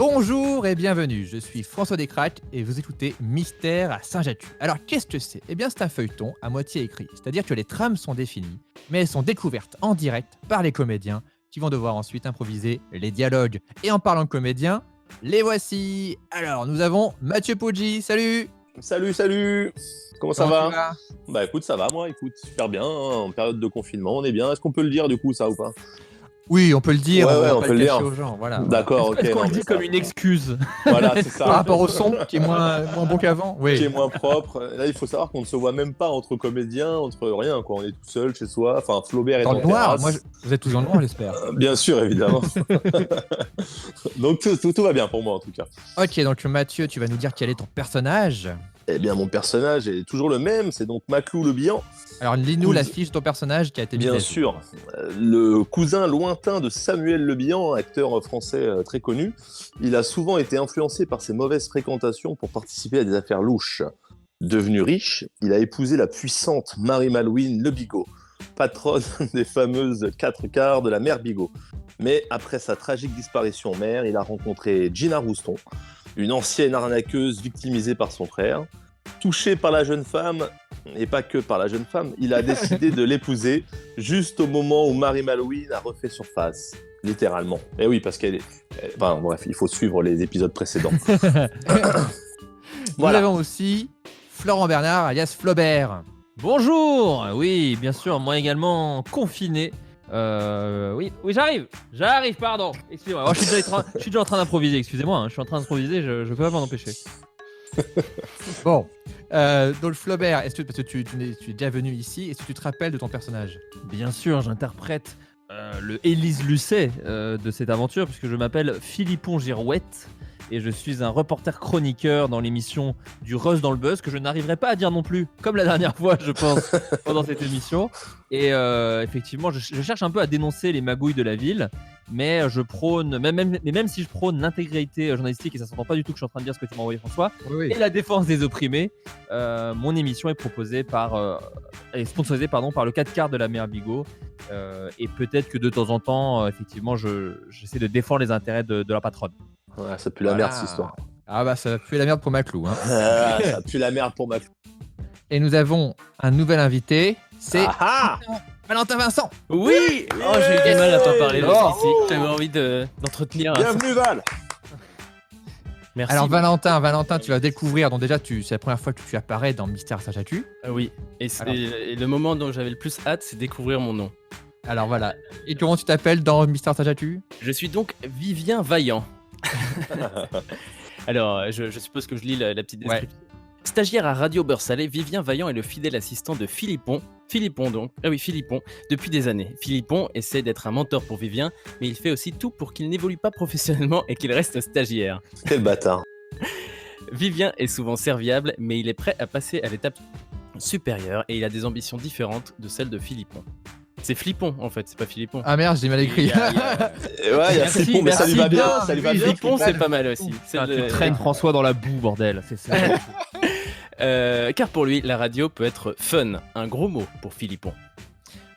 Bonjour et bienvenue, je suis François Descraques et vous écoutez Mystère à Saint-Jatu. Alors qu'est-ce que c'est ? Eh bien c'est un feuilleton à moitié écrit, c'est-à-dire que les trames sont définies, mais elles sont découvertes en direct par les comédiens qui vont devoir ensuite improviser les dialogues. Et en parlant de comédiens, les voici. Alors nous avons Mathieu Poggi, salut. Salut. Comment ça Comment tu va? vas ? Bah écoute, ça va moi, écoute, super bien, hein, en période de confinement, on est bien. Est-ce qu'on peut le dire du coup ça ou pas? Oui, on peut le dire, Ouais, on va on pas peut le le cacher dire. aux gens, voilà. D'accord, ok. Est-ce qu'on non, le mais dit ça- comme une excuse? Voilà, c'est Par ça. rapport au son qui est moins bon qu'avant, Qui oui. est moins propre. Là, il faut savoir qu'on ne se voit même pas entre comédiens, entre rien, quoi. On est tout seul chez soi. Enfin, Flaubert est Dans en le noir, terrasse. vous êtes tous dans le noir j'espère. Bien sûr, évidemment. Donc tout va bien pour moi en tout cas. Ok, donc Mathieu, tu vas nous dire quel est ton personnage. Eh bien, mon personnage est toujours le même, c'est donc Maclou le Bihan. Alors lis-nous la fiche de ton personnage qui a été mise à Bien jour. sûr, le cousin lointain de Samuel Le Bihan, acteur français très connu, il a souvent été influencé par ses mauvaises fréquentations pour participer à des affaires louches. Devenu riche, il a épousé la puissante Marie-Malouine Le Bigot, patronne des fameuses 4 quarts de la mère Bigot. Mais après sa tragique disparition en mer, il a rencontré Gina Rouston, une ancienne arnaqueuse victimisée par son frère. Touché par la jeune femme, et pas que par la jeune femme, il a décidé de l'épouser juste au moment où Marie-Malouine a refait surface, littéralement. Et oui, parce qu'elle est... Enfin bref, il faut suivre les épisodes précédents. Nous avons aussi Florent Bernard, alias Flaubert. Bonjour. Oui, bien sûr, moi également confiné. Oui, j'arrive, pardon. Excusez-moi. Oh, je suis déjà en train d'improviser, excusez-moi. Je suis en train d'improviser, je peux pas m'en empêcher. Bon, donc Flaubert, est-ce que, parce que tu es déjà venu ici, est-ce que tu te rappelles de ton personnage ? Bien sûr, j'interprète le Élise Lucet de cette aventure, puisque je m'appelle Philippon Girouette et je suis un reporter chroniqueur dans l'émission du Rust dans le Buzz, que je n'arriverai pas à dire non plus, comme la dernière fois, je pense, pendant cette émission. Et effectivement, je cherche un peu à dénoncer les magouilles de la ville, mais je prône, même si je prône l'intégrité journalistique, et ça s'entend pas du tout que je suis en train de dire ce que tu m'as envoyé, François, et la défense des opprimés, mon émission est proposée est sponsorisée par le 4 quarts de la mère Bigot. Et peut-être que de temps en temps, effectivement, j'essaie de défendre les intérêts de la patronne. Ouais, ça pue la merde cette histoire. Ah bah ça va puer la merde pour Maclou. Hein. Ça pue la merde pour Maclou. Et nous avons un nouvel invité, c'est Valentin Vincent. Oui. Oh, j'ai eu du mal à pas parler jusqu'ici. J'avais envie d'entretenir. Bienvenue Val. Merci. Alors Valentin, tu vas découvrir, donc déjà c'est la première fois que tu apparais dans Mystère à Saint-Jatu. Oui. Et le moment dont j'avais le plus hâte, c'est découvrir mon nom. Alors voilà, et comment tu t'appelles dans Mystère à Saint-Jatu ? Je suis donc Vivien Vaillant. Alors, je suppose que je lis la petite description. Ouais. Stagiaire à Radio Beurre Salé, Vivien Vaillant est le fidèle assistant de Philippon, depuis des années. Philippon essaie d'être un mentor pour Vivien, mais il fait aussi tout pour qu'il n'évolue pas professionnellement et qu'il reste stagiaire. Quel bâtard. Vivien est souvent serviable, mais il est prêt à passer à l'étape supérieure et il a des ambitions différentes de celles de Philippon. C'est Flippon en fait, c'est pas Philippon. Ah merde, j'ai mal écrit. Il y a Flippon, mais ça lui va bien. Ça lui va bien. Flippon, c'est pas mal aussi. Tu traînes François dans la boue, bordel, c'est ça. Car pour lui, la radio peut être fun, un gros mot pour Philippon.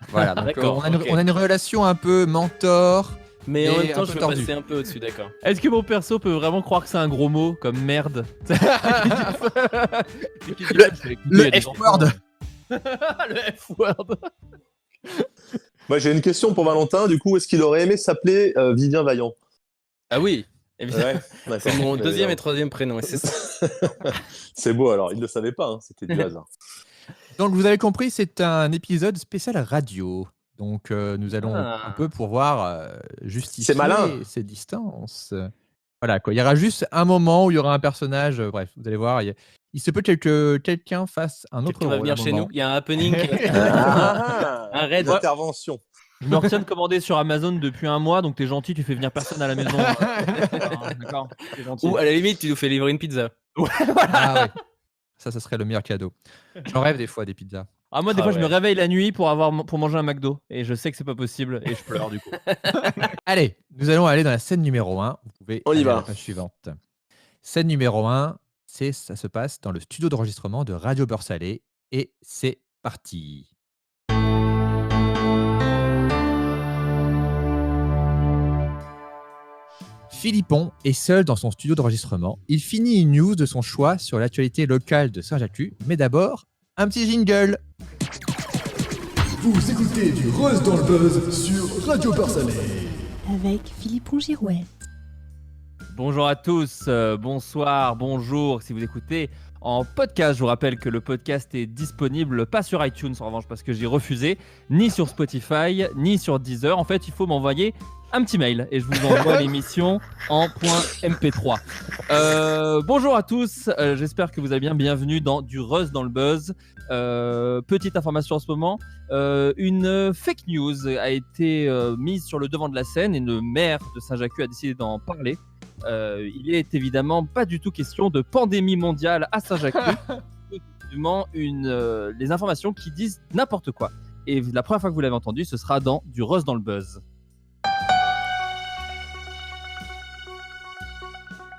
Voilà, donc on a une relation un peu mentor. Mais en même temps, je veux passer un peu au-dessus, d'accord. Est-ce que mon perso peut vraiment croire que c'est un gros mot comme merde? Le F-word. Le F-word. Moi j'ai une question pour Valentin, du coup, est-ce qu'il aurait aimé s'appeler Vivien Vaillant? Ah oui, évidemment. Ouais, c'est mon deuxième et troisième prénom. C'est ça. C'est beau alors, il ne le savait pas, hein, c'était du hasard. Donc vous avez compris, c'est un épisode spécial radio. Donc nous allons un peu pouvoir justifier ces distances. Voilà quoi, il y aura juste un moment où il y aura un personnage, bref, vous allez voir, il se peut que quelqu'un fasse un autre rôle. Va venir chez nous, il y a un happening. Un raid d'intervention. Je me retiens de commander sur Amazon depuis un mois, donc t'es gentil, tu fais venir personne à la maison. D'accord, t'es gentil. Ou à la limite, tu nous fais livrer une pizza. Ouais, voilà. Ah, ouais. Ça serait le meilleur cadeau. J'en rêve des fois des pizzas. Ah, moi, des fois, je me réveille la nuit pour manger un McDo. Et je sais que c'est pas possible. Et je pleure, du coup. Allez, nous allons aller dans la scène numéro 1. Vous pouvez aller à la page suivante. Scène numéro 1, ça se passe dans le studio d'enregistrement de Radio Beurre Salé. Et c'est parti. Philippon est seul dans son studio d'enregistrement. Il finit une news de son choix sur l'actualité locale de Saint-Jacques. Mais d'abord, un petit jingle. Vous écoutez du Rose dans le Buzz sur Radio Beurre-Salé. Avec Philippon Girouette. Bonjour à tous, bonsoir, bonjour si vous écoutez en podcast. Je vous rappelle que le podcast est disponible pas sur iTunes en revanche parce que j'ai refusé, ni sur Spotify, ni sur Deezer. En fait, il faut m'envoyer un petit mail et je vous envoie l'émission en .mp3. Bonjour à tous, j'espère que vous allez bien. Bienvenue dans du Rust dans le Buzz. Petite information en ce moment, une fake news a été mise sur le devant de la scène et le maire de Saint-Jacques a décidé d'en parler. Il est évidemment pas du tout question de pandémie mondiale à Saint-Jacques. C'est effectivement les informations qui disent n'importe quoi. Et la première fois que vous l'avez entendu, ce sera dans du Rust dans le Buzz.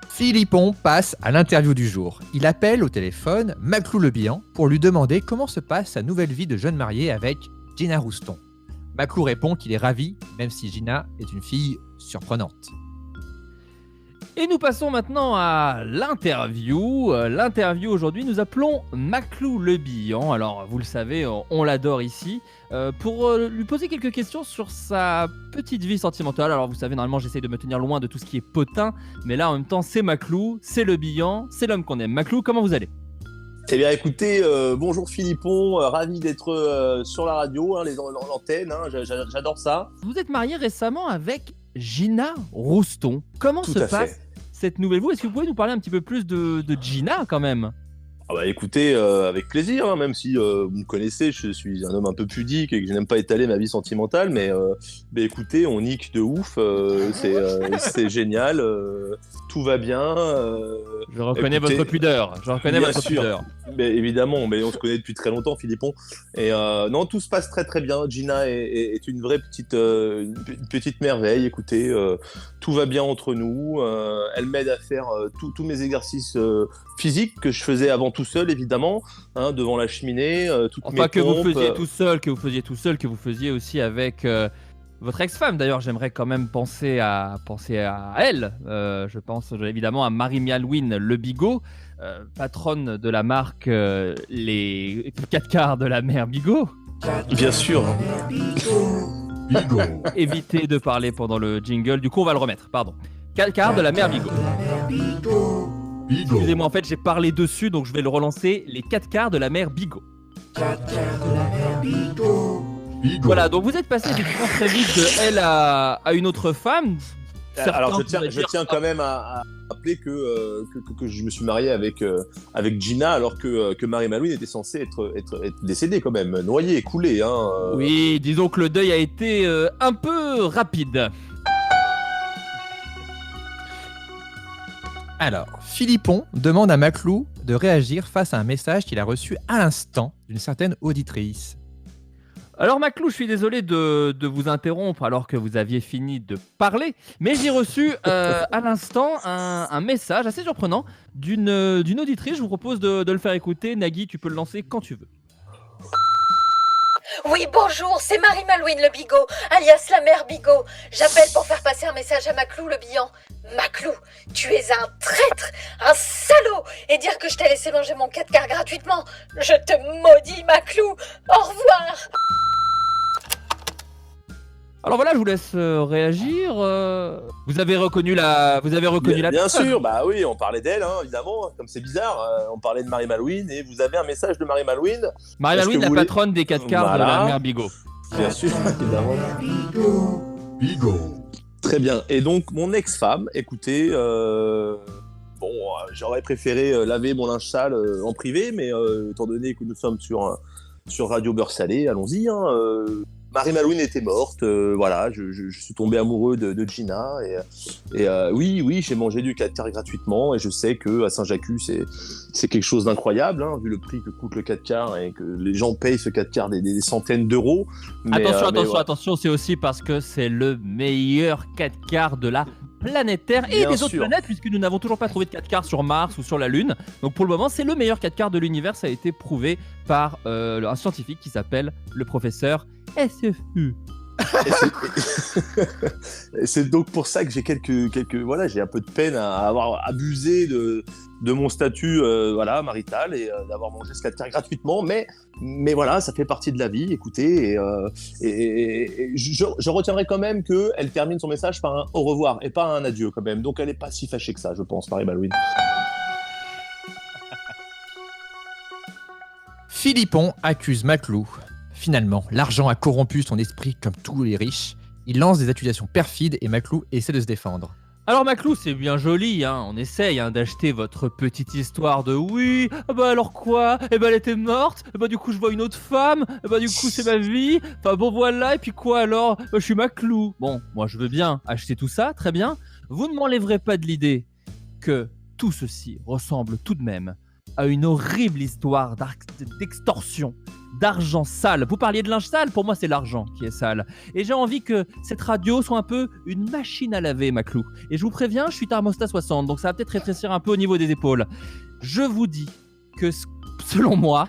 Philippon passe à l'interview du jour. Il appelle au téléphone Maclou Le Bihan pour lui demander comment se passe sa nouvelle vie de jeune marié avec Gina Rouston. Maclou répond qu'il est ravi, même si Gina est une fille surprenante. Et nous passons maintenant à l'interview. L'interview aujourd'hui, nous appelons Maclou Le Bihan. Alors, vous le savez, on l'adore ici. Pour lui poser quelques questions sur sa petite vie sentimentale. Alors, vous savez, normalement, j'essaye de me tenir loin de tout ce qui est potin. Mais là, en même temps, c'est Maclou, c'est Le Bihan, c'est l'homme qu'on aime. Maclou, comment vous allez ? Eh bien, écoutez, bonjour Philippon, ravi d'être sur la radio, l'antenne, j'adore ça. Vous êtes marié récemment avec Gina Rouston. Comment Tout se à passe fait. cette nouvelle vie ? Est-ce que vous pouvez nous parler un petit peu plus de Gina quand même ? Ah bah écoutez, avec plaisir, hein, même si vous me connaissez, je suis un homme un peu pudique et que je n'aime pas étaler ma vie sentimentale, mais écoutez, on nique de ouf, c'est génial, tout va bien. Je reconnais écoutez, votre pudeur. Je reconnais bien votre sûr. pudeur. Mais évidemment, mais on se connaît depuis très longtemps, Philippon. Et non, tout se passe très très bien. Gina est une vraie une petite merveille. Écoutez, tout va bien entre nous. Elle m'aide à faire tous mes exercices physiques que je faisais avant tout seul, évidemment, hein, devant la cheminée, toutes mes Enfin, que vous pompes. faisiez tout seul, que vous faisiez aussi avec votre ex-femme. D'ailleurs, j'aimerais quand même penser à elle. Je pense évidemment à Marie-Malouine Le Bigot, patronne de la marque les 4 quarts de la mère Bigot. Bien sûr. Bigot. Évitez de parler pendant le jingle, du coup on va le remettre, pardon. 4 quarts de la mère Bigot. Bigot. Excusez-moi, en fait j'ai parlé dessus, donc je vais le relancer. Les 4 quarts de la mère Bigot. Bigot. Voilà, donc vous êtes passé effectivement très vite de elle à une autre femme. Alors Certains je tiens quand même à rappeler que je me suis marié avec Gina alors que Marie-Malouine était censée être décédée quand même, noyée, coulée. Hein. Oui, disons que le deuil a été un peu rapide. Alors, Philippon demande à Maclou de réagir face à un message qu'il a reçu à l'instant d'une certaine auditrice. Alors Maclou, je suis désolé de vous interrompre alors que vous aviez fini de parler, mais j'ai reçu à l'instant un message assez surprenant d'une auditrice. Je vous propose de le faire écouter. Nagui, tu peux le lancer quand tu veux. Oui, bonjour, c'est Marie-Malouine Le Bigot, alias la mère Bigot. J'appelle pour faire passer un message à Maclou Le Bihan. Maclou, tu es un traître, un salaud, et dire que je t'ai laissé manger mon 4 quarts gratuitement. Je te maudis, Maclou. Au revoir. Alors voilà, je vous laisse réagir. Vous avez reconnu la Bien personne. sûr, bah oui, on parlait d'elle, hein, évidemment, comme c'est bizarre. On parlait de Marie-Malouine et vous avez un message de Marie-Malouine. Marie-Malouine, Est-ce que la vous patronne des 4 quarts de la Voilà. mère Bigot. Bien sûr, évidemment. Bigot. Très bien. Et donc, mon ex-femme, écoutez, j'aurais préféré laver mon linge sale en privé, mais étant donné que nous sommes sur Radio Beurre-Salé, allons-y. Hein, Marie-Malouine était morte, voilà, je suis tombé amoureux de Gina et oui, j'ai mangé du 4 quarts gratuitement et je sais que à Saint-Jacques c'est quelque chose d'incroyable, hein, vu le prix que coûte le 4 quarts et que les gens payent ce 4 quarts des centaines d'euros. Mais, Attention, c'est aussi parce que c'est le meilleur 4 quarts de la planète Terre et Bien des autres sûr. planètes, puisque nous n'avons toujours pas trouvé de 4 quarts sur Mars ou sur la Lune. Donc pour le moment, c'est le meilleur 4 quarts de l'univers. Ça a été prouvé par un scientifique qui s'appelle le professeur SFU. Et et c'est donc pour ça que j'ai voilà, j'ai un peu de peine à avoir abusé de mon statut marital et d'avoir mangé ce 4 quarts gratuitement, mais voilà, ça fait partie de la vie, écoutez, et je retiendrai quand même qu'elle termine son message par un au revoir et pas un adieu quand même, donc elle est pas si fâchée que ça, je pense, Marie-Mal Louine. Philippon accuse Maclou. Finalement, l'argent a corrompu son esprit comme tous les riches. Il lance des accusations perfides et Maclou essaie de se défendre. Alors Maclou, c'est bien joli, hein. On essaye d'acheter votre petite histoire de oui, bah alors quoi, elle était morte, bah du coup je vois une autre femme, bah du coup c'est ma vie, enfin bon voilà, et puis quoi alors, je suis Maclou. Bon, moi je veux bien acheter tout ça, très bien. Vous ne m'enlèverez pas de l'idée que tout ceci ressemble tout de même à une horrible histoire d'extorsion, d'argent sale. Vous parliez de linge sale, pour moi c'est l'argent qui est sale. Et j'ai envie que cette radio soit un peu une machine à laver, Maclou. Et je vous préviens, je suis thermostat 60, donc ça va peut-être rétrécir un peu au niveau des épaules. Je vous dis que, selon moi,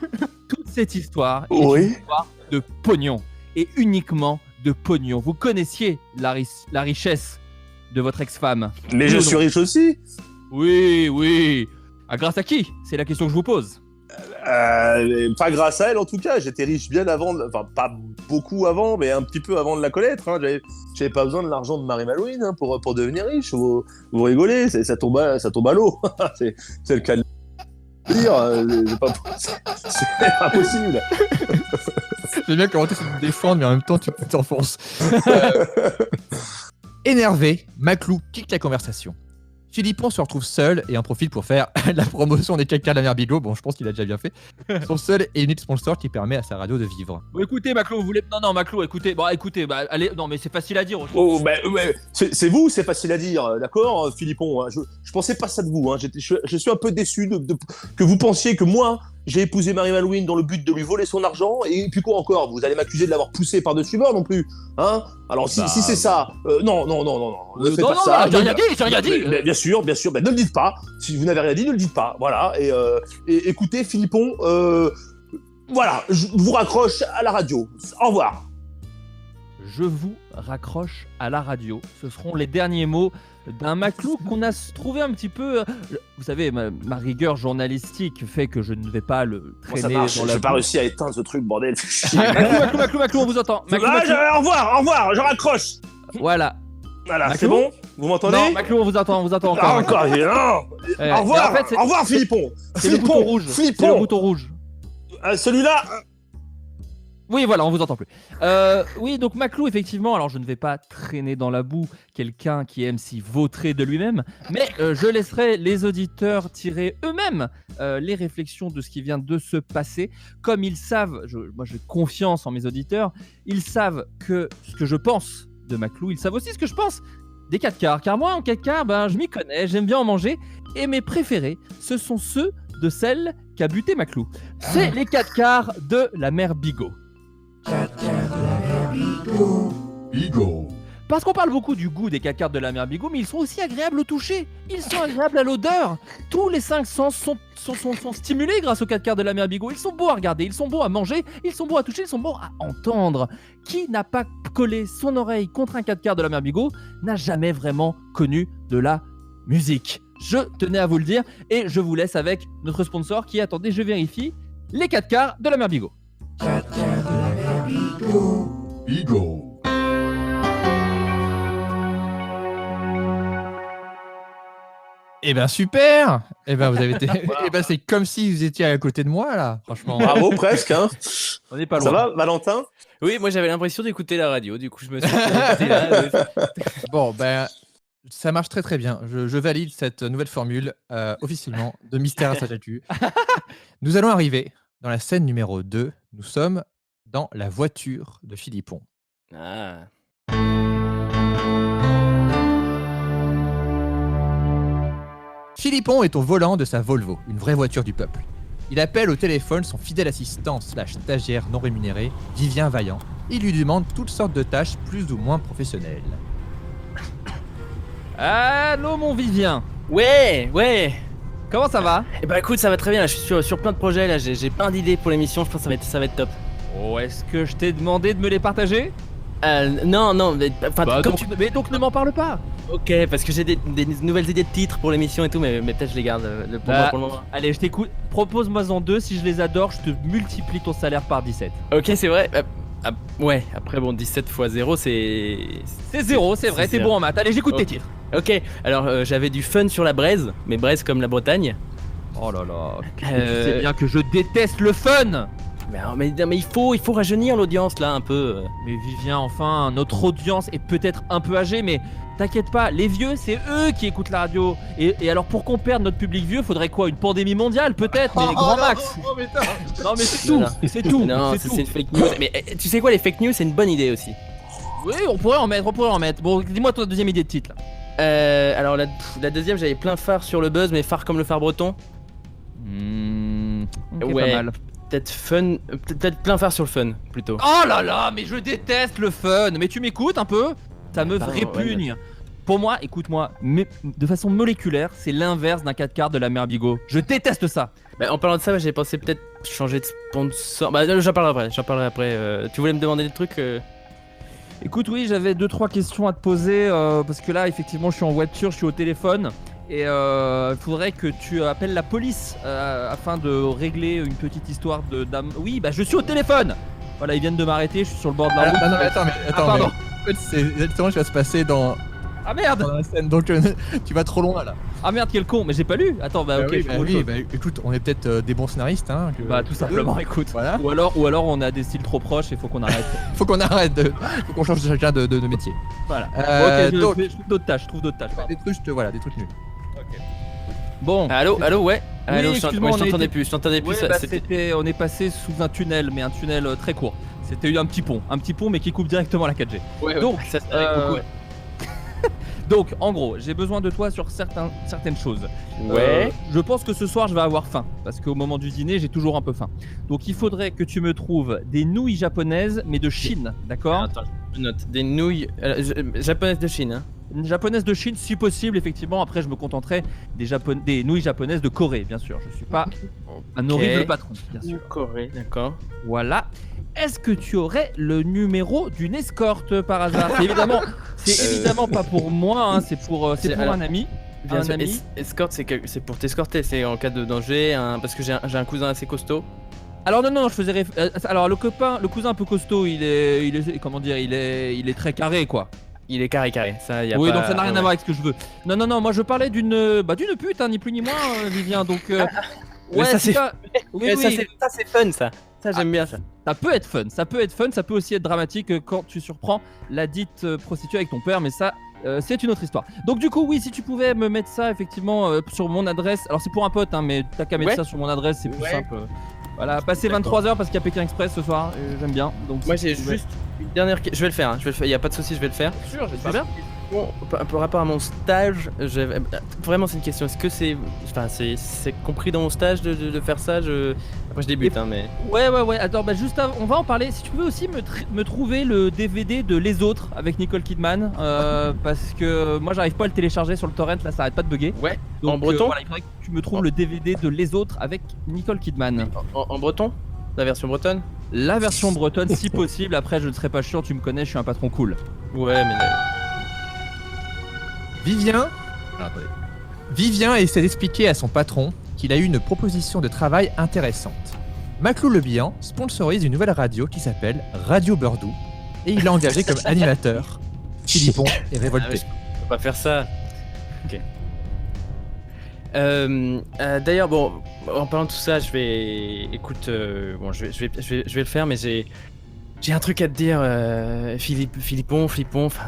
toute cette histoire est une histoire de pognon. Et uniquement de pognon. Vous connaissiez la richesse de votre ex-femme. Mais je suis riche aussi. Oui. Ah, grâce à qui? C'est la question que je vous pose. Pas grâce à elle en tout cas, j'étais riche bien avant, enfin pas beaucoup avant, mais un petit peu avant de la connaître. Hein. J'avais pas besoin de l'argent de Marie-Mal Louine pour devenir riche. Vous rigolez, ça tombe à l'eau. c'est le cas de dire. C'est pas possible. J'aime bien comment tu essaies de te défendre, mais en même temps tu t'enfonces. Énervé, Maclou quitte la conversation. Philippon se retrouve seul et en profite pour faire la promotion des caca de la mère Bigot. Bon, je pense qu'il a déjà bien fait. Son seul et unique sponsor qui permet à sa radio de vivre. Bon, écoutez, Maclou, vous voulez. Non, Maclou, écoutez. Bon, écoutez, allez. Non, mais c'est facile à dire. C'est vous, c'est facile à dire, d'accord, Philippon. Hein, je pensais pas ça de vous. Hein. Je suis un peu déçu que vous pensiez que moi, j'ai épousé Marie-Mal Louine dans le but de lui voler son argent. Et puis quoi encore? Vous allez m'accuser de l'avoir poussé par-dessus bord non plus, hein? Alors si c'est ça, non. Ne faites pas ça. J'ai rien dit. Bien sûr. Ne le dites pas. Si vous n'avez rien dit, ne le dites pas. Voilà. Et écoutez, Philippon, voilà, je vous raccroche à la radio. Au revoir. Je vous raccroche à la radio. Ce seront les derniers mots d'un Maclou qu'on a trouvé un petit peu. Vous savez, ma rigueur journalistique fait que je ne vais pas le traîner ça marche, dans la. J'ai pas réussi à éteindre ce truc, bordel. Maclou, on vous entend. Au revoir, je raccroche. Voilà, c'est bon? Vous m'entendez? Non, Maclou, on vous entend encore. Encore, non. Au revoir, en fait, au revoir, Philippon. C'est le bouton rouge. Philippon. C'est le bouton rouge. Celui-là. Oui, voilà, on vous entend plus. Oui, donc Maclou, effectivement, alors je ne vais pas traîner dans la boue quelqu'un qui aime s'y vautrer de lui-même, mais je laisserai les auditeurs tirer eux-mêmes les réflexions de ce qui vient de se passer. Comme ils savent, moi j'ai confiance en mes auditeurs, ils savent que ce que je pense de Maclou, ils savent aussi ce que je pense des 4 quarts, car moi en 4 quarts, je m'y connais, j'aime bien en manger, et mes préférés, ce sont ceux de celle qu'a buté Maclou. C'est les 4 quarts de la mère Bigot. 4 quarts de la mère Bigot. Parce qu'on parle beaucoup du goût des 4 quarts de la mère Bigot, mais ils sont aussi agréables au toucher. Ils sont agréables à l'odeur. Tous les 5 sens sont stimulés grâce aux 4 quarts de la mère Bigot. Ils sont beaux à regarder, ils sont beaux à manger, ils sont beaux à toucher, ils sont beaux à entendre. Qui n'a pas collé son oreille contre un 4 quarts de la mère Bigot n'a jamais vraiment connu de la musique. Je tenais à vous le dire et je vous laisse avec notre sponsor qui, attendez, je vérifie, les 4 quarts de la mère Bigot. 4 quarts de la mère Bigot. Eh ben super. Eh ben vous avez été. Eh ben c'est comme si vous étiez à côté de moi là, franchement. Bravo, presque. Hein. On n'est pas loin. Ça va, Valentin? Oui, moi j'avais l'impression d'écouter la radio, du coup je me suis écouté là. Bon, ben ça marche très très bien. Je valide cette nouvelle formule officiellement de Mystère à Saint-Jatu. Nous allons arriver dans la scène numéro 2. Nous sommes dans la voiture de Philippon. Ah. Philippon est au volant de sa Volvo, une vraie voiture du peuple. Il appelle au téléphone son fidèle assistant / stagiaire non rémunéré, Vivien Vaillant. Il lui demande toutes sortes de tâches plus ou moins professionnelles. Allô mon Vivien. Ouais. Comment ça va? Eh bah écoute, ça va très bien, là. Je suis sur plein de projets, là, j'ai plein d'idées pour l'émission, je pense que ça va être top. Oh, est-ce que je t'ai demandé de me les partager? Non, mais, Bah, comme donc ne m'en parle pas. Ok, parce que j'ai des nouvelles idées de titres pour l'émission et tout, mais peut-être je les garde pour moi pour le moment. Allez, je t'écoute. Propose-moi en 2. Si je les adore, je te multiplie ton salaire par 17. Ok, c'est vrai. Ouais, après bon, 17 x 0, c'est... C'est 0, c'est vrai, c'est t'es bon en maths. Allez, j'écoute tes Ok. titres. Ok, alors j'avais du fun sur la braise, mais braise comme la Bretagne. Oh là là. Tu Euh, sais bien que je déteste le fun. mais il faut rajeunir l'audience là un peu. Mais Vivien, enfin, notre audience est peut-être un peu âgée, mais t'inquiète pas, les vieux, c'est eux qui écoutent la radio. Et alors, pour qu'on perde notre public vieux, faudrait quoi? Une pandémie mondiale, peut-être, mais grand max. Non, mais c'est tout, Non. c'est tout. Non, c'est ça, tout. c'est une fake news. Mais tu sais quoi, les fake news, c'est une bonne idée aussi. Oui, on pourrait en mettre. Bon, dis-moi ton deuxième idée de titre là. Alors la deuxième, j'avais plein phare sur le buzz, mais phare comme le phare breton. Ok, Ouais. pas mal. Peut-être fun, peut-être plein phare sur le fun plutôt. Oh là là, mais je déteste le fun. Mais tu m'écoutes un peu? Ça me Pardon, répugne. Pour moi, écoute-moi, mais de façon moléculaire, c'est l'inverse d'un 4x4 de la mère Bigot. Je déteste ça. Bah, en parlant de ça, j'ai pensé peut-être changer de sponsor. Bah j'en parlerai après. Tu voulais me demander des trucs Écoute, oui, j'avais 2-3 questions à te poser parce que là, effectivement, je suis en voiture, je suis au téléphone et il faudrait que tu appelles la police afin de régler une petite histoire de dame. Oui, bah je suis au téléphone. Voilà, ils viennent de m'arrêter, je suis sur le bord de la route. Ah non, mais attends, pardon. En fait, c'est exactement ce qui va se passer dans Ah merde. la scène. Donc, tu vas trop loin là. Ah merde, quel con. Mais j'ai pas lu. Attends, bah ok. oui, je fais autre chose. écoute, on est peut-être des bons scénaristes. Hein, Bah tout simplement, écoute. Voilà. Ou alors on a des styles trop proches et faut qu'on arrête. Faut qu'on arrête faut qu'on change chacun de métier. Voilà. Euh, Ok, je donc- trouve d'autres tâches, pardon. Des trucs, des trucs nuls. Bon. Allô, ouais. Allô, excuse-moi, je on a t'entendais été- plus, je t'entendais plus. Ouais, ça, bah, c'était- on est passé sous un tunnel, mais un tunnel très court. C'était un petit pont mais qui coupe directement la 4G. Ouais, Donc, ça, c'est avec beaucoup, ouais. Donc, en gros, j'ai besoin de toi sur certaines choses. Ouais. Je pense que ce soir, je vais avoir faim. Parce qu'au moment du dîner, j'ai toujours un peu faim. Donc, il faudrait que tu me trouves des nouilles japonaises, mais de Chine, d'accord? Attends, je note. Des nouilles japonaises de Chine. Hein. Une japonaise de Chine, si possible, effectivement. Après, je me contenterai des nouilles japonaises de Corée, bien sûr. Je suis pas un horrible patron, bien sûr. Corée, d'accord. Voilà. Est-ce que tu aurais le numéro d'une escorte par hasard? C'est évidemment pas pour moi, hein, c'est pour alors, un ami. Bien Un sûr, ami. escorte, c'est pour t'escorter, c'est en cas de danger, parce que j'ai un cousin assez costaud. Alors non, je faisais alors le cousin un peu costaud, il est comment dire, il est très carré quoi. Il est carré, ça y a Oui, pas... donc ça n'a rien à voir avec ce que je veux. Non, moi je parlais d'une pute, hein, ni plus ni moins, Vivien. Donc Mais ça, c'est- pas- oui, Mais oui. ça c'est fun ça. Ça j'aime bien ça. Ça peut être fun, ça peut aussi être dramatique quand tu surprends la dite prostituée avec ton père, mais ça, c'est une autre histoire. Donc du coup, oui, si tu pouvais me mettre ça effectivement sur mon adresse, alors c'est pour un pote, hein, mais t'as qu'à mettre Ouais. ça sur mon adresse, c'est plus Ouais. simple. Voilà, passer D'accord. 23h parce qu'il y a Pékin Express ce soir, j'aime bien. Donc, Moi si j'ai tu pouvais- juste une dernière question. Je vais le faire, il y a pas de souci, je vais le faire. Sûr, j'espère bien. Bon, par rapport à mon stage, vraiment c'est une question. Est-ce que c'est compris dans mon stage de faire ça Après je débute, hein, mais. Ouais. Attends, bah juste avant, on va en parler. Si tu peux aussi me trouver le DVD de Les Autres avec Nicole Kidman, parce que moi j'arrive pas à le télécharger sur le torrent, là ça arrête pas de bugger. Ouais. Donc, En breton voilà, il faudrait que tu me trouves le DVD de Les Autres avec Nicole Kidman. En breton La version bretonne La version bretonne si possible. Après je ne serai pas chiant, tu me connais, je suis un patron cool. Ouais, mais. Vivien essaie d'expliquer à son patron qu'il a eu une proposition de travail intéressante. Maclou Le Bihan sponsorise une nouvelle radio qui s'appelle Radio Burdou et il a engagé comme animateur Philippon et Révolté. Ah, mais je peux pas faire ça. Ok. D'ailleurs, bon, en parlant de tout ça, je vais. Écoute, bon, je vais le faire, mais j'ai un truc à te dire, Philippon, enfin.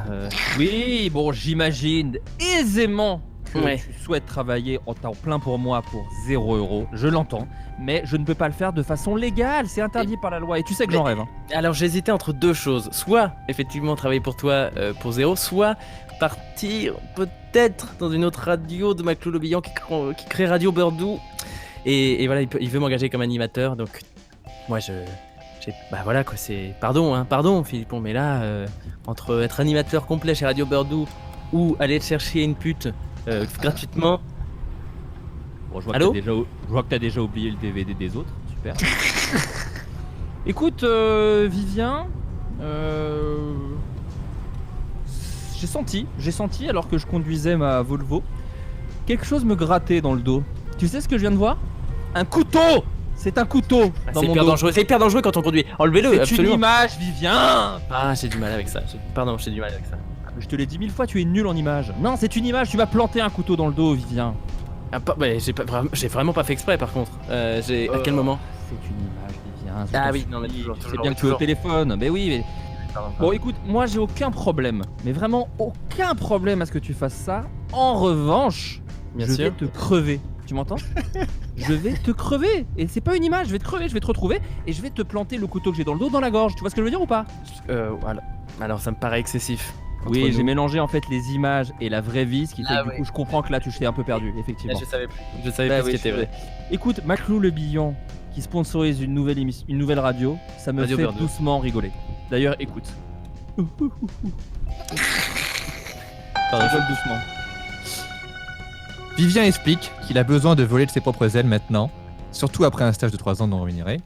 Oui, bon, j'imagine aisément que Ouais. tu souhaites travailler en temps plein pour moi pour 0€. Je l'entends, mais je ne peux pas le faire de façon légale. C'est interdit par la loi et tu sais que j'en rêve. Hein. Alors j'hésitais entre deux choses. Soit effectivement travailler pour toi pour 0, soit partir peut-être dans une autre radio de Maclou Le Bihan qui crée Radio Burdou. Et voilà, il veut m'engager comme animateur. Donc moi bah voilà quoi, c'est... Pardon Philippon, mais là, entre être animateur complet chez Radio Burdou ou aller te chercher une pute gratuitement... Bon, je vois Allô je vois que t'as déjà oublié le DVD des autres. Super. Écoute, Vivien, j'ai senti alors que je conduisais ma Volvo, quelque chose me grattait dans le dos. Tu sais ce que je viens de voir? Un couteau! C'est un couteau dans mon dos. C'est hyper dangereux quand on conduit. Enlevez-le, C'est absolument. une image, Vivien! Ah, j'ai du mal avec ça. Pardon, j'ai du mal avec ça. Je te l'ai dit 1000 fois, tu es nul en image. Non, c'est une image, tu m'as planté un couteau dans le dos, Vivien. J'ai vraiment pas fait exprès par contre. À quel moment? C'est une image, Vivien. Ah oui, non mais toujours. C'est bien que tu es au téléphone, mais oui, mais... Bon écoute, moi j'ai aucun problème, mais vraiment aucun problème à ce que tu fasses ça. En revanche, Bien je sûr. vais te crever. Tu m'entends? Je vais te crever. Et c'est pas une image, je vais te crever, je vais te retrouver et je vais te planter le couteau que j'ai dans le dos dans la gorge. Tu vois ce que je veux dire ou pas? Voilà. Alors ça me paraît excessif. Oui, Entre j'ai nous. mélangé en fait les images et la vraie vie, ce qui fait Ah que du oui. coup je comprends que là tu t'es un peu perdu, effectivement. Je savais plus. Je savais Bah plus oui, ce qui était je vrai. Écoute, Maclou le Billon qui sponsorise une nouvelle radio, ça me Radio fait Beurre deux. doucement rigoler. D'ailleurs, écoute. Pardon, Rigole doucement. Vivien explique qu'il a besoin de voler de ses propres ailes maintenant, surtout après un stage de 3 ans non rémunéré.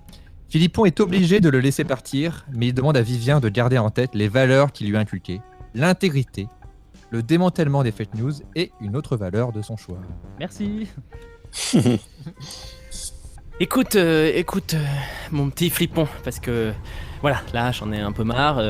Philippon est obligé de le laisser partir, mais il demande à Vivien de garder en tête les valeurs qu'il lui a inculquées, l'intégrité, le démantèlement des fake news et une autre valeur de son choix. Merci. Écoute, mon petit flippon, parce que voilà, là j'en ai un peu marre.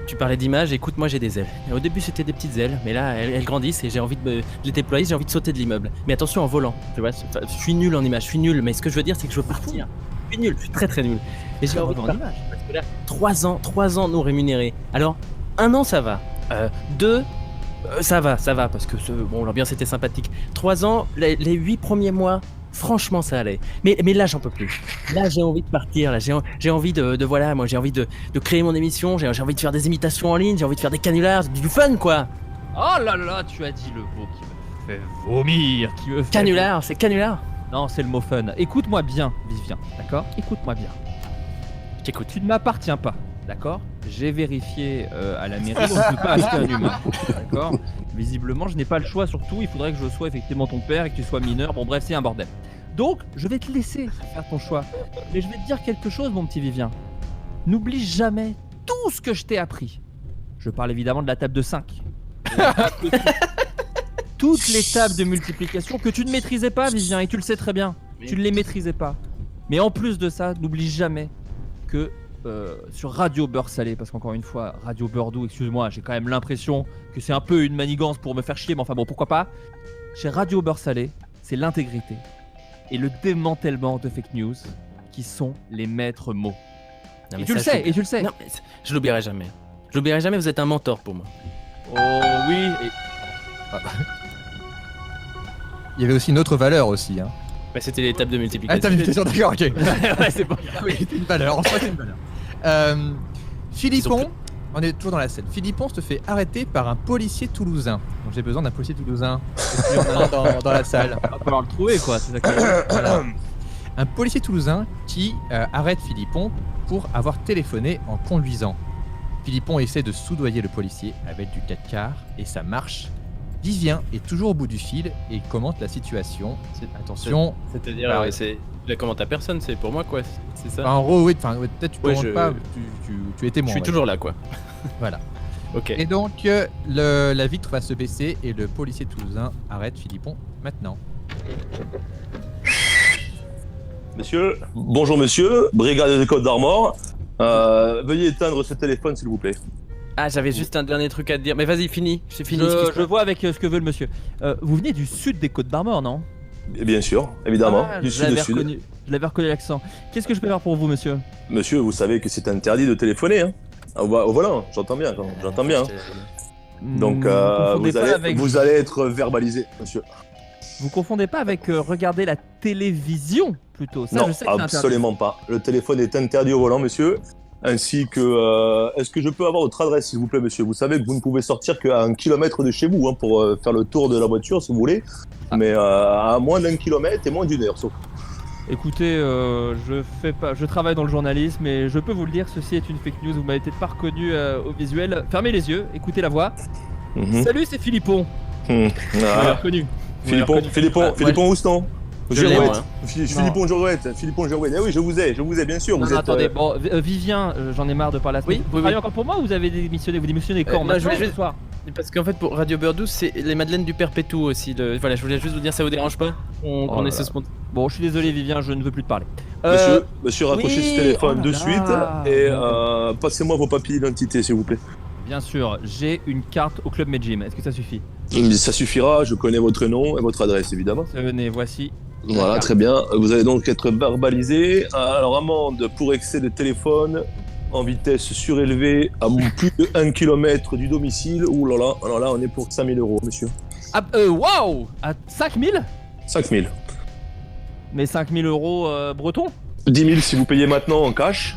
Tu parlais d'images, écoute, moi j'ai des ailes. Et au début c'était des petites ailes, mais là elles grandissent et j'ai envie de les déployer, j'ai envie de sauter de l'immeuble. Mais attention en volant, tu vois, je suis nul en image, je suis nul, mais ce que je veux dire c'est que je veux partir. Je suis nul, je suis très très nul. Et j'ai envie de partir, parce que là, 3 ans non rémunérés. Alors, 1 an ça va, 2... ça va, parce que bon, l'ambiance était sympathique. 3 ans, les 8 premiers mois, franchement, ça allait. Mais là, j'en peux plus. Là, j'ai envie de partir. Là, j'ai envie de voilà, moi, j'ai envie de créer mon émission. J'ai envie de faire des imitations en ligne. J'ai envie de faire des canulars, du fun, quoi. Oh là là, tu as dit le mot qui me fait vomir, qui me fait... Canular, c'est canular. Non, c'est le mot fun. Écoute-moi bien, Vivien, d'accord? Écoute-moi bien. J'écoute. Tu ne m'appartiens pas, d'accord? J'ai vérifié à la mairie, on ne peut pas acheter un humain, d'accord? Visiblement, je n'ai pas le choix, surtout, il faudrait que je sois effectivement ton père et que tu sois mineur. Bon, bref, c'est un bordel. Donc, je vais te laisser faire ton choix. Mais je vais te dire quelque chose, mon petit Vivien. N'oublie jamais tout ce que je t'ai appris. Je parle évidemment de la table de 5. Toutes les tables de multiplication que tu ne maîtrisais pas, Vivien, et tu le sais très bien. Tu ne les maîtrisais pas. Mais en plus de ça, n'oublie jamais que sur Radio Beurre Salé, parce qu'encore une fois, Radio Beurre Doux, excuse-moi, j'ai quand même l'impression que c'est un peu une manigance pour me faire chier, mais enfin bon, pourquoi pas. Chez Radio Beurre Salé, c'est l'intégrité et le démantèlement de fake news qui sont les maîtres mots. Non, Et mais tu le ça, sais, et tu le sais. Non, mais je l'oublierai jamais. Je l'oublierai jamais, vous êtes un mentor pour moi. Oh oui, Il y avait aussi une autre valeur aussi. Hein. Bah, c'était les tables de Ah, multiplication. t'as multiplication, d'accord, ok. ouais, c'est bon. Ah oui, c'est une valeur, en soi, c'est une valeur. Philippon, on est toujours dans la scène. Philippon se fait arrêter par un policier toulousain. Donc j'ai besoin d'un policier toulousain. Il y en a un dans la salle. On va falloir le trouver, quoi. C'est ça que... Voilà. Un policier toulousain qui arrête Philippon pour avoir téléphoné en conduisant. Philippon essaie de soudoyer le policier avec du 4 quarts et ça marche. Vivien est toujours au bout du fil et commente la situation. Attention, C'est-à-dire, Bah ouais. c'est. Je la commente à personne, c'est pour moi, quoi. C'est ça. en gros, oui, peut-être tu Ouais, commentes je- pas, tu es témoin. Je suis ouais. toujours là, quoi. Voilà. Ok. Et donc, la vitre va se baisser et le policier toulousain arrête Philippon maintenant. Monsieur, bonjour monsieur, brigade des Côtes d'Armor. Veuillez éteindre ce téléphone s'il vous plaît. Ah, j'avais juste un dernier truc à te dire. Mais vas-y, fini. C'est fini. Je vois avec ce que veut le monsieur. Vous venez du sud des Côtes d'Armor, non? Bien sûr, évidemment, Ah, du je l'avais sud. reconnu. Je l'avais reconnu l'accent. Qu'est-ce que je peux faire pour vous, monsieur? Monsieur, vous savez que c'est interdit de téléphoner, hein. Au volant, j'entends bien, j'entends bien. Donc, vous allez être verbalisé, monsieur. Vous confondez pas avec regarder la télévision, plutôt. Ça, Non, je sais que c'est interdit. absolument pas. Le téléphone est interdit au volant, monsieur. Ainsi que, est-ce que je peux avoir votre adresse, s'il vous plaît, monsieur? Vous savez que vous ne pouvez sortir qu'à 1 kilomètre de chez vous, hein, pour faire le tour de la voiture, si vous voulez. Mais à moins d'1 kilomètre et moins d'1 heure, sauf. Écoutez, je travaille dans le journalisme et je peux vous le dire, ceci est une fake news. Vous m'avez peut-être pas reconnu au visuel. Fermez les yeux, écoutez la voix. Mhm. Salut, c'est Philippon. Vous m'avez Ah. reconnu. Philippon Houston. Je l'ai, Girouette. moi, Philippon Girouette. Eh oui, je vous ai, bien sûr. Non, Vous non, êtes, attendez, bon, Vivien, j'en ai marre de parler à ce Oui, moment. Vous oui, travaillez oui. encore pour moi ou vous avez démissionné? Vous démissionnez quand? moi, Maintenant, je vais- ce soir? Parce qu'en fait, pour Radio Beurre Douce, c'est les madeleines du Perpétou aussi. Voilà, je voulais juste vous dire, ça vous dérange pas qu'on ait ce sponsor? Bon, je suis désolé, Vivien, je ne veux plus te parler. Monsieur, raccrochez ce téléphone de suite et passez-moi vos papiers d'identité, s'il vous plaît. Bien sûr, j'ai une carte au Club Medjim. Est-ce que ça suffit? Ça suffira, je connais votre nom et votre adresse, évidemment. Venez, voici. Voilà, très bien. Vous allez donc être verbalisé. Alors, amende pour excès de téléphone en vitesse surélevée à plus de 1 km du domicile. Ouh là là, alors là, on est pour 5 000 €, monsieur. Ah, waouh! À 5 000? 5 000. Mais 5 000 € bretons? 10 000 si vous payez maintenant en cash.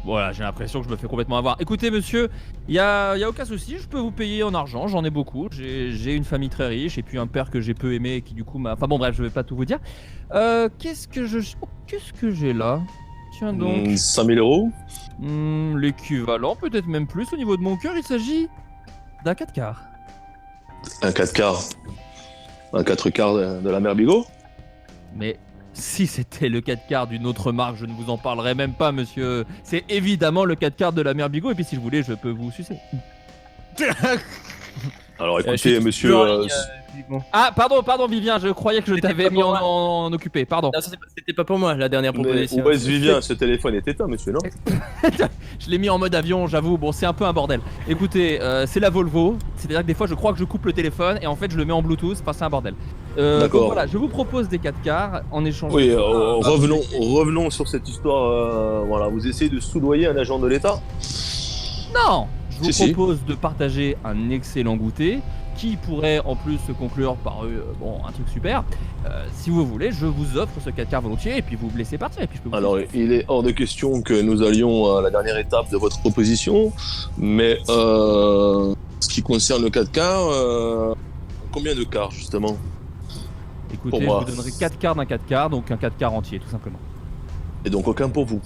Voilà, j'ai l'impression que je me fais complètement avoir. Écoutez, monsieur, y a aucun souci, je peux vous payer en argent, j'en ai beaucoup. J'ai une famille très riche et puis un père que j'ai peu aimé et qui du coup m'a... Enfin bon, bref, je vais pas tout vous dire. Qu'est-ce que j'ai là? Tiens donc. 5 000 €. L'équivalent, peut-être même plus au niveau de mon cœur, il s'agit d'un 4 quarts. Un 4 quarts. Un 4 quarts de la mère Bigot. Mais si c'était le 4 quarts d'une autre marque, je ne vous en parlerai même pas, monsieur. C'est évidemment le 4 quarts de la mère Bigot, et puis si je voulais, je peux vous sucer. Alors écoutez, monsieur... Ah, pardon, Vivien, je croyais que je t'avais mis en occupé, pardon. Non, c'était pas pour moi, la dernière proposition. Où est-ce Vivien? Ce téléphone est éteint, monsieur, non? Je l'ai mis en mode avion, j'avoue, bon, c'est un peu un bordel. Écoutez, c'est la Volvo, c'est-à-dire que des fois, je crois que je coupe le téléphone, et en fait, je le mets en Bluetooth, enfin, c'est un bordel. D'accord. Donc voilà, je vous propose des 4 quarts en échange. Oui, revenons sur cette histoire. Voilà, vous essayez de soudoyer un agent de l'État? Non, je vous Si. propose de partager un excellent goûter qui pourrait en plus se conclure par un truc super. Si vous voulez, je vous offre ce 4 quarts volontiers et puis vous me laissez partir. Et puis je peux vous Alors, il est hors de question que nous allions à la dernière étape de votre proposition, mais ce qui concerne le 4 quarts, combien de quarts justement? Écoutez, pour je moi. vous donnerai 4 quarts d'un 4 quarts, donc un 4 quarts entier, tout simplement. Et donc aucun pour vous?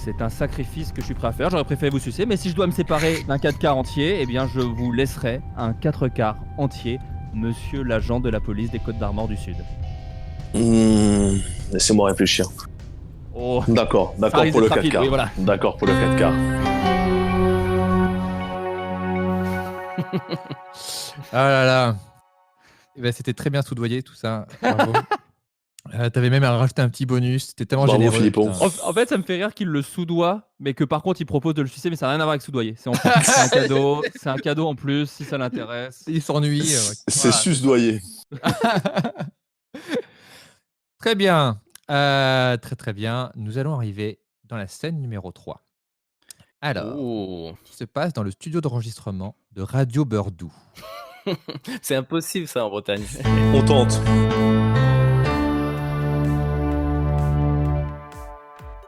C'est un sacrifice que je suis prêt à faire, j'aurais préféré vous sucer, mais si je dois me séparer d'un 4 quarts entier, eh bien je vous laisserai un 4 quarts entier, monsieur l'agent de la police des Côtes-d'Armor du Sud. Laissez-moi réfléchir. Oh, D'accord ça risque pour le d'être 4 rapide, quarts. oui, voilà. D'accord pour le 4 quarts. Ah là là. Eh ben, c'était très bien soudoyé tout ça. Bravo. T'avais même rajouté un petit bonus. C'était tellement Bravo, généreux. Philippon. putain. En fait, ça me fait rire qu'il le soudoie, mais que par contre, il propose de le sucer, mais ça n'a rien à voir avec soudoyer. C'est un cadeau. C'est un cadeau en plus, si ça l'intéresse. Il s'ennuie. C'est Voilà. susdoyer. Très bien. Très bien. Nous allons arriver dans la scène numéro 3. Alors, Oh. qui se passe dans le studio d'enregistrement de Radio Beurre Doux. C'est impossible ça en Bretagne. On tente.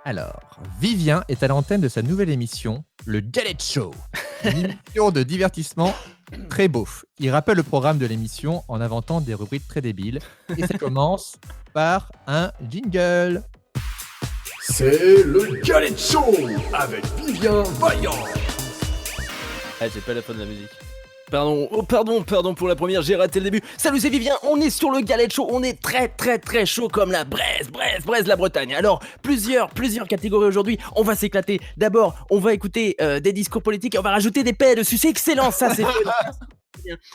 Alors, Vivien est à l'antenne de sa nouvelle émission, le Galette Show. Une émission de divertissement très beauf. Il rappelle le programme de l'émission en inventant des rubriques très débiles. Et ça commence par un jingle. C'est le Galette Show avec Vivien Vaillant. Ah, j'ai pas la fin de la musique. Pardon pour la première, j'ai raté le début. Salut, c'est Vivien, on est sur le Galette Show, on est très chaud comme la Bresse, la Bretagne. Alors, plusieurs catégories aujourd'hui, on va s'éclater. D'abord, on va écouter des discours politiques et on va rajouter des paix dessus, c'est excellent, ça c'est fait.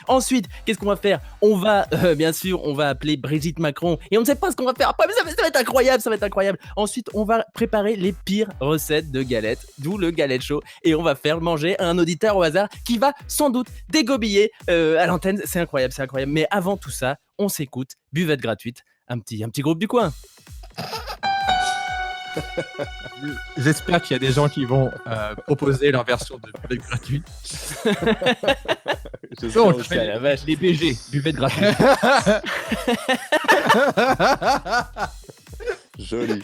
Ensuite, qu'est-ce qu'on va faire? On va, bien sûr, on va appeler Brigitte Macron et on ne sait pas ce qu'on va faire après, mais ça va être incroyable, Ensuite, on va préparer les pires recettes de galettes, d'où le Galette Show, et on va faire manger à un auditeur au hasard qui va sans doute dégobiller à l'antenne. C'est incroyable. Mais avant tout ça, on s'écoute, buvette gratuite, un petit groupe du coin. J'espère qu'il y a des gens qui vont proposer leur version de buvette gratuite. Donc, Oh, la vache. Les BG, buvette gratuite. Joli.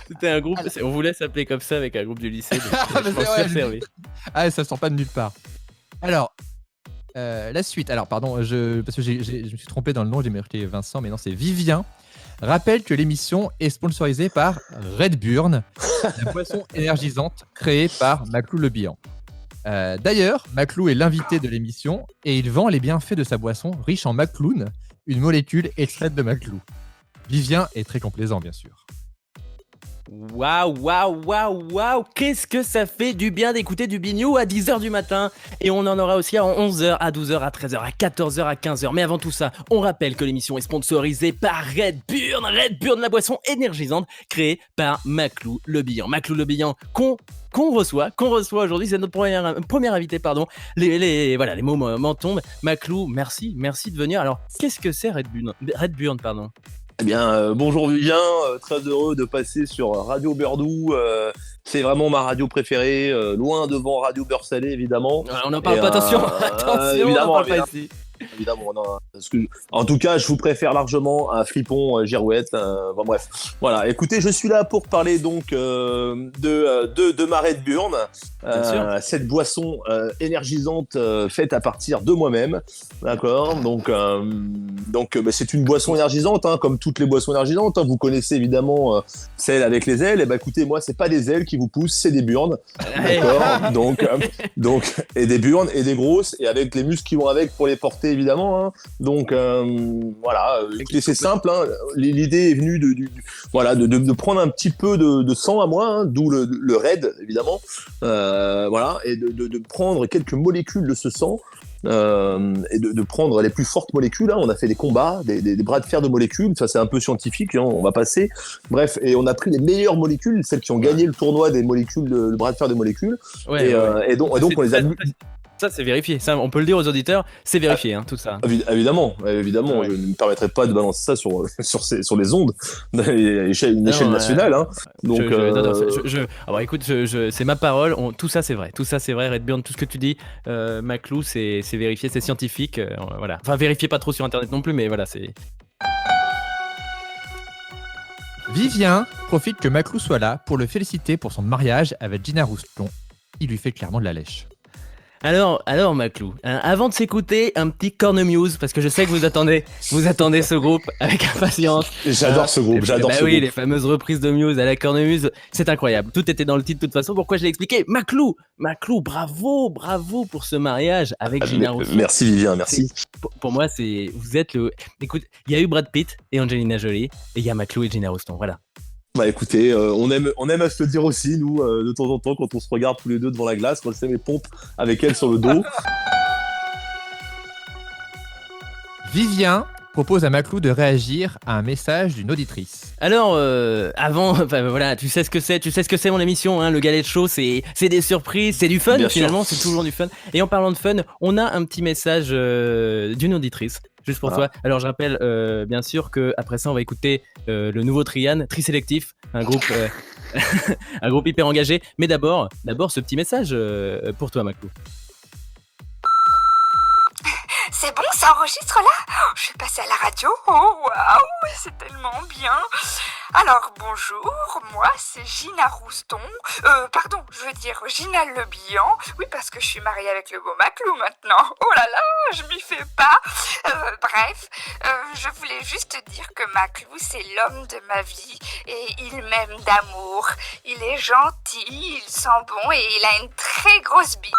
C'était un groupe, on voulait s'appeler comme ça avec un groupe du lycée. Donc, Mais je m'en c'est suis vrai, servi. Ah, ça sort pas de nulle part. Alors, la suite. Alors, pardon, parce que je me suis trompé dans le nom, j'ai marqué Vincent, mais non, c'est Vivien. Rappelle que l'émission est sponsorisée par Red Burn, la boisson énergisante créée par Maclou Le Bihan. D'ailleurs, Maclou est l'invité de l'émission et il vend les bienfaits de sa boisson riche en macloun, une molécule extraite de Maclou. Vivien est très complaisant, bien sûr. Waouh, qu'est-ce que ça fait du bien d'écouter du Bignou à 10h du matin. Et on en aura aussi à 11h, à 12h, à 13h, à 14h, à 15h. Mais avant tout ça, on rappelle que l'émission est sponsorisée par Red Burn, la boisson énergisante créée par Maclou Le Bihan. Maclou Le Bihan qu'on reçoit aujourd'hui, c'est notre premier invité, pardon. Les mots m'en tombent. Maclou, merci de venir. Alors, qu'est-ce que c'est Red Burn, pardon. Eh bien, bonjour Vivien, très heureux de passer sur Radio Beurdou. C'est vraiment ma radio préférée, loin devant Radio Beurre Salé, évidemment. On n'en parle pas, attention, évidemment, on n'en parle pas ici. Évidemment, non, parce que, en tout cas, je vous préfère largement à Fripon Girouette. Bon, bref, voilà. Écoutez, je suis là pour parler donc de ma Red Burn, cette boisson énergisante faite à partir de moi-même, d'accord. Donc, c'est une boisson énergisante, hein, comme toutes les boissons énergisantes. Hein. Vous connaissez évidemment celle avec les ailes. Et ben, écoutez, moi, c'est pas des ailes qui vous poussent, c'est des burnes, d'accord. donc, et des burnes et des grosses, et avec les muscles qui vont avec pour les porter. Évidemment, hein. Donc voilà, écoutez, c'est simple, hein. L'idée est venue de prendre un petit peu de sang à moi, hein, d'où le raid évidemment, voilà, et de prendre quelques molécules de ce sang. Et de prendre les plus fortes molécules, hein. On a fait des combats, des bras de fer de molécules, ça c'est un peu scientifique, hein, on va passer, bref, et on a pris les meilleures molécules, celles qui ont gagné le tournoi des molécules, le bras de fer des molécules, et donc on les a... Ça, c'est vérifié. Ça, on peut le dire aux auditeurs, c'est vérifié, hein, tout ça. Évidemment, ouais. Je ne me permettrai pas de balancer ça sur les ondes, une échelle nationale. Hein. Donc, écoute, c'est ma parole. Tout ça, c'est vrai. Red Burn, tout ce que tu dis, Maclou, c'est vérifié, c'est scientifique. Voilà. Enfin, vérifiez pas trop sur Internet non plus, mais voilà, c'est. Vivien profite que Maclou soit là pour le féliciter pour son mariage avec Gina Roustelon. Il lui fait clairement de la lèche. Alors Maclou, avant de s'écouter, un petit cornemuse, parce que je sais que vous attendez ce groupe avec impatience. J'adore ce groupe, Oui, les fameuses reprises de Muse à la cornemuse, c'est incroyable. Tout était dans le titre de toute façon, pourquoi je l'ai expliqué. Maclou, bravo pour ce mariage avec Gina Roustelon. Merci Vivien, merci. Pour moi, vous êtes le... Écoute, il y a eu Brad Pitt et Angelina Jolie, et il y a Maclou et Gina Roustelon, voilà. Bah écoutez, on aime à se le dire aussi, nous, de temps en temps, quand on se regarde tous les deux devant la glace, quand je fais mes pompes avec elle sur le dos. Vivien propose à Maclou de réagir à un message d'une auditrice. Alors, voilà, tu sais ce que c'est mon émission, hein, le Galet Show, c'est des surprises, c'est du fun, finalement, c'est toujours du fun. Et en parlant de fun, on a un petit message d'une auditrice. Juste pour toi. Alors, je rappelle bien sûr qu'après ça, on va écouter le nouveau Trian, Trisélectif, un groupe hyper engagé. Mais d'abord, ce petit message pour toi, Maclou. C'est bon, ça enregistre là ? Je suis passée à la radio. Oh waouh, c'est tellement bien. Alors bonjour, moi c'est Gina Roustelon. Pardon, je veux dire Gina Le Bihan. Oui, parce que je suis mariée avec le beau Maclou maintenant. Oh là là, je m'y fais pas. Bref, je voulais juste dire que Maclou c'est l'homme de ma vie et il m'aime d'amour. Il est gentil, il sent bon et il a une très grosse bite.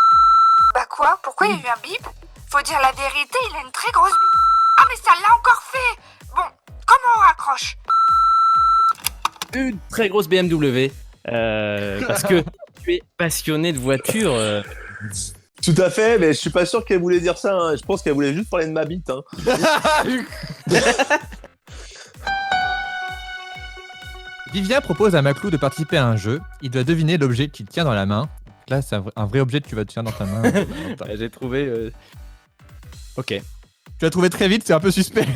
Bah quoi ? Pourquoi il y a eu un bip ? Faut dire la vérité, il a une très grosse bite. Ah mais ça l'a encore fait. Bon, comment on raccroche ? Une très grosse BMW, parce que tu es passionné de voitures. Tout à fait, mais je suis pas sûr qu'elle voulait dire ça, hein. Je pense qu'elle voulait juste parler de ma bite. Hein. Vivien propose à Maclou de participer à un jeu. Il doit deviner l'objet qu'il tient dans la main. Là, c'est un vrai objet que tu vas tenir dans ta main. J'ai trouvé... Ok. Tu l'as trouvé très vite, c'est un peu suspect.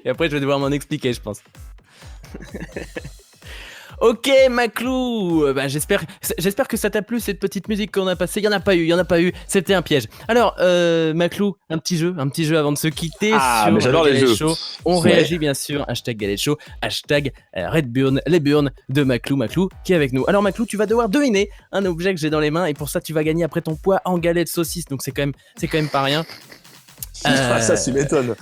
Et après, je vais devoir m'en expliquer, je pense. Ok, Maclou, j'espère que ça t'a plu cette petite musique qu'on a passée. Il y en a pas eu. C'était un piège. Alors, Maclou, un petit jeu avant de se quitter sur mais j'adore le les Galet jeux. Show. On réagit bien sûr. #Galet Show, #Red Burn, les burns de Maclou qui est avec nous. Alors Maclou, tu vas devoir deviner un objet que j'ai dans les mains et pour ça tu vas gagner après ton poids en galette de saucisse. Donc c'est quand même pas rien. Ça m'étonne.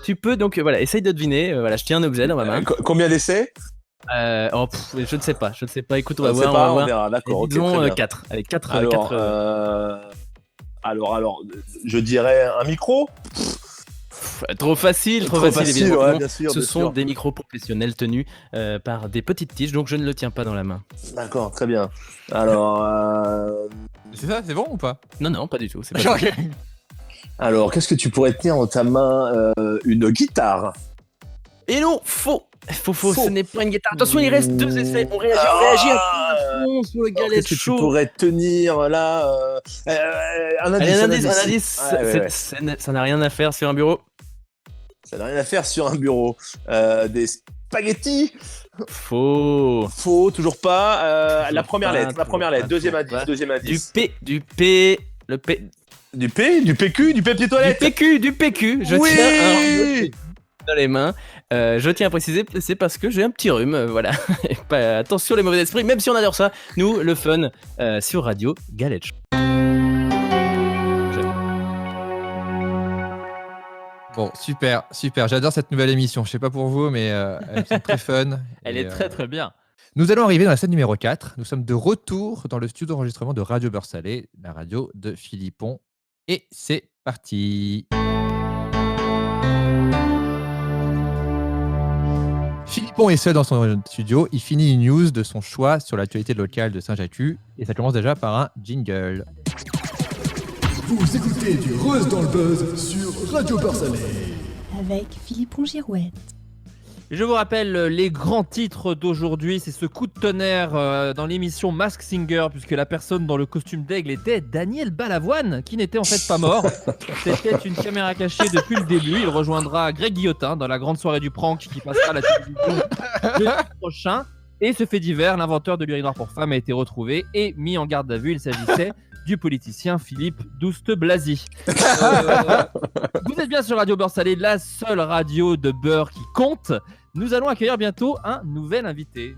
Tu peux donc essaye de deviner. Je tiens un objet dans ma main. Combien d'essais ? Je ne sais pas. Écoute, on va voir. voir. On verra. D'accord. Disons 4. Allez, 4. Alors, je dirais un micro. Trop facile, évidemment. ouais, bien sûr. Ce sont des micros professionnels tenus par des petites tiges, donc je ne le tiens pas dans la main. D'accord, très bien. Alors, C'est ça, c'est bon ou pas? Non, pas du tout. C'est pas Ok. alors, qu'est-ce que tu pourrais tenir dans ta main? Une guitare. Et non, faux. Ce n'est pas une guitare. Attention, il reste 2 essais. On réagit à fond sur le Alors, Galette qu'est-ce que tu Show. pourrais tenir là? Un Allez, indice. un indice. Ouais. Ça n'a rien à faire sur un bureau. Ça n'a rien à faire sur un bureau. Des spaghettis. Faux. Faux, toujours pas. La première pas, lettre. toujours pas, Deuxième toujours pas. indice. Du P. Le P. Du PQ, du papier toilette. Du PQ. Je Oui. tiens dans les mains. Je tiens à préciser, c'est parce que j'ai un petit rhume, voilà. Et attention les mauvais esprits, même si on adore ça, nous, le fun, sur Radio Galette Show. Bon, super. J'adore cette nouvelle émission. Je sais pas pour vous, mais elle est très fun. Elle Et, est très très bien. Nous allons arriver dans la scène numéro 4. Nous sommes de retour dans le studio d'enregistrement de Radio Beurre Salé, la radio de Philippon. Et c'est parti. Philippon est seul dans son studio. Il finit une news de son choix sur l'actualité locale de Saint-Jacques. Et ça commence déjà par un jingle. Vous écoutez du Rose dans le Buzz sur Radio Beurre Salé. Avec Philippon Girouette. Je vous rappelle les grands titres d'aujourd'hui, c'est ce coup de tonnerre dans l'émission Mask Singer, puisque la personne dans le costume d'aigle était Daniel Balavoine, qui n'était en fait pas mort. C'était une caméra cachée depuis le début. Il rejoindra Greg Guillotin dans la grande soirée du prank qui passera à la télévision le prochain. Et ce fait divers, l'inventeur de l'urinoir pour femmes a été retrouvé et mis en garde à vue. Il s'agissait du politicien Philippe Douste-Blazy. Vous êtes bien sur Radio Beurre Salé, la seule radio de beurre qui compte. Nous allons accueillir bientôt un nouvel invité.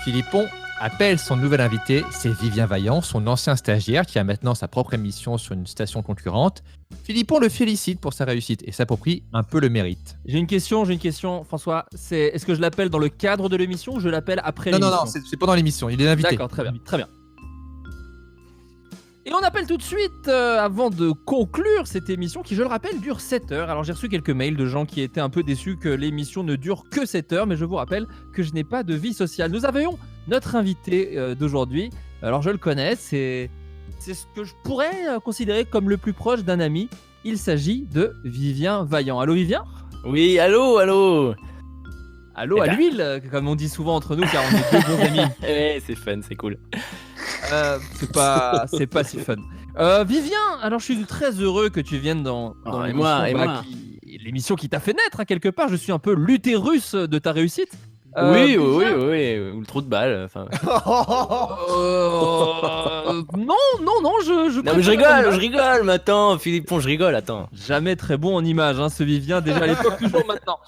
Philippon appelle son nouvel invité, c'est Vivien Vaillant, son ancien stagiaire qui a maintenant sa propre émission sur une station concurrente. Philippon le félicite pour sa réussite et s'approprie un peu le mérite. J'ai une question, François. Est-ce que je l'appelle dans le cadre de l'émission ou je l'appelle après Non, l'émission? c'est pendant l'émission, il est l'invité. D'accord, très bien. Et on appelle tout de suite, avant de conclure cette émission, qui, je le rappelle, dure 7 heures. Alors j'ai reçu quelques mails de gens qui étaient un peu déçus que l'émission ne dure que 7 heures, mais je vous rappelle que je n'ai pas de vie sociale. Nous avions notre invité d'aujourd'hui. Alors je le connais, c'est ce que je pourrais considérer comme le plus proche d'un ami. Il s'agit de Vivien Vaillant. Allô Vivien ? Oui, allô. Allô Eh à ben. l'huile, comme on dit souvent entre nous, car on est deux bons amis. Ouais, c'est fun, c'est cool. C'est pas si fun. Vivien, alors je suis très heureux que tu viennes dans et l'émission, moi. l'émission qui t'a fait naître, hein, quelque part. Je suis un peu l'utérus de ta réussite. Oui, Vivien, ou le trou de balle. Enfin. Non, je Non mais je rigole, mais attends, Philippon, je rigole, attends. Jamais très bon en image, hein, ce Vivien, déjà à l'époque, toujours maintenant.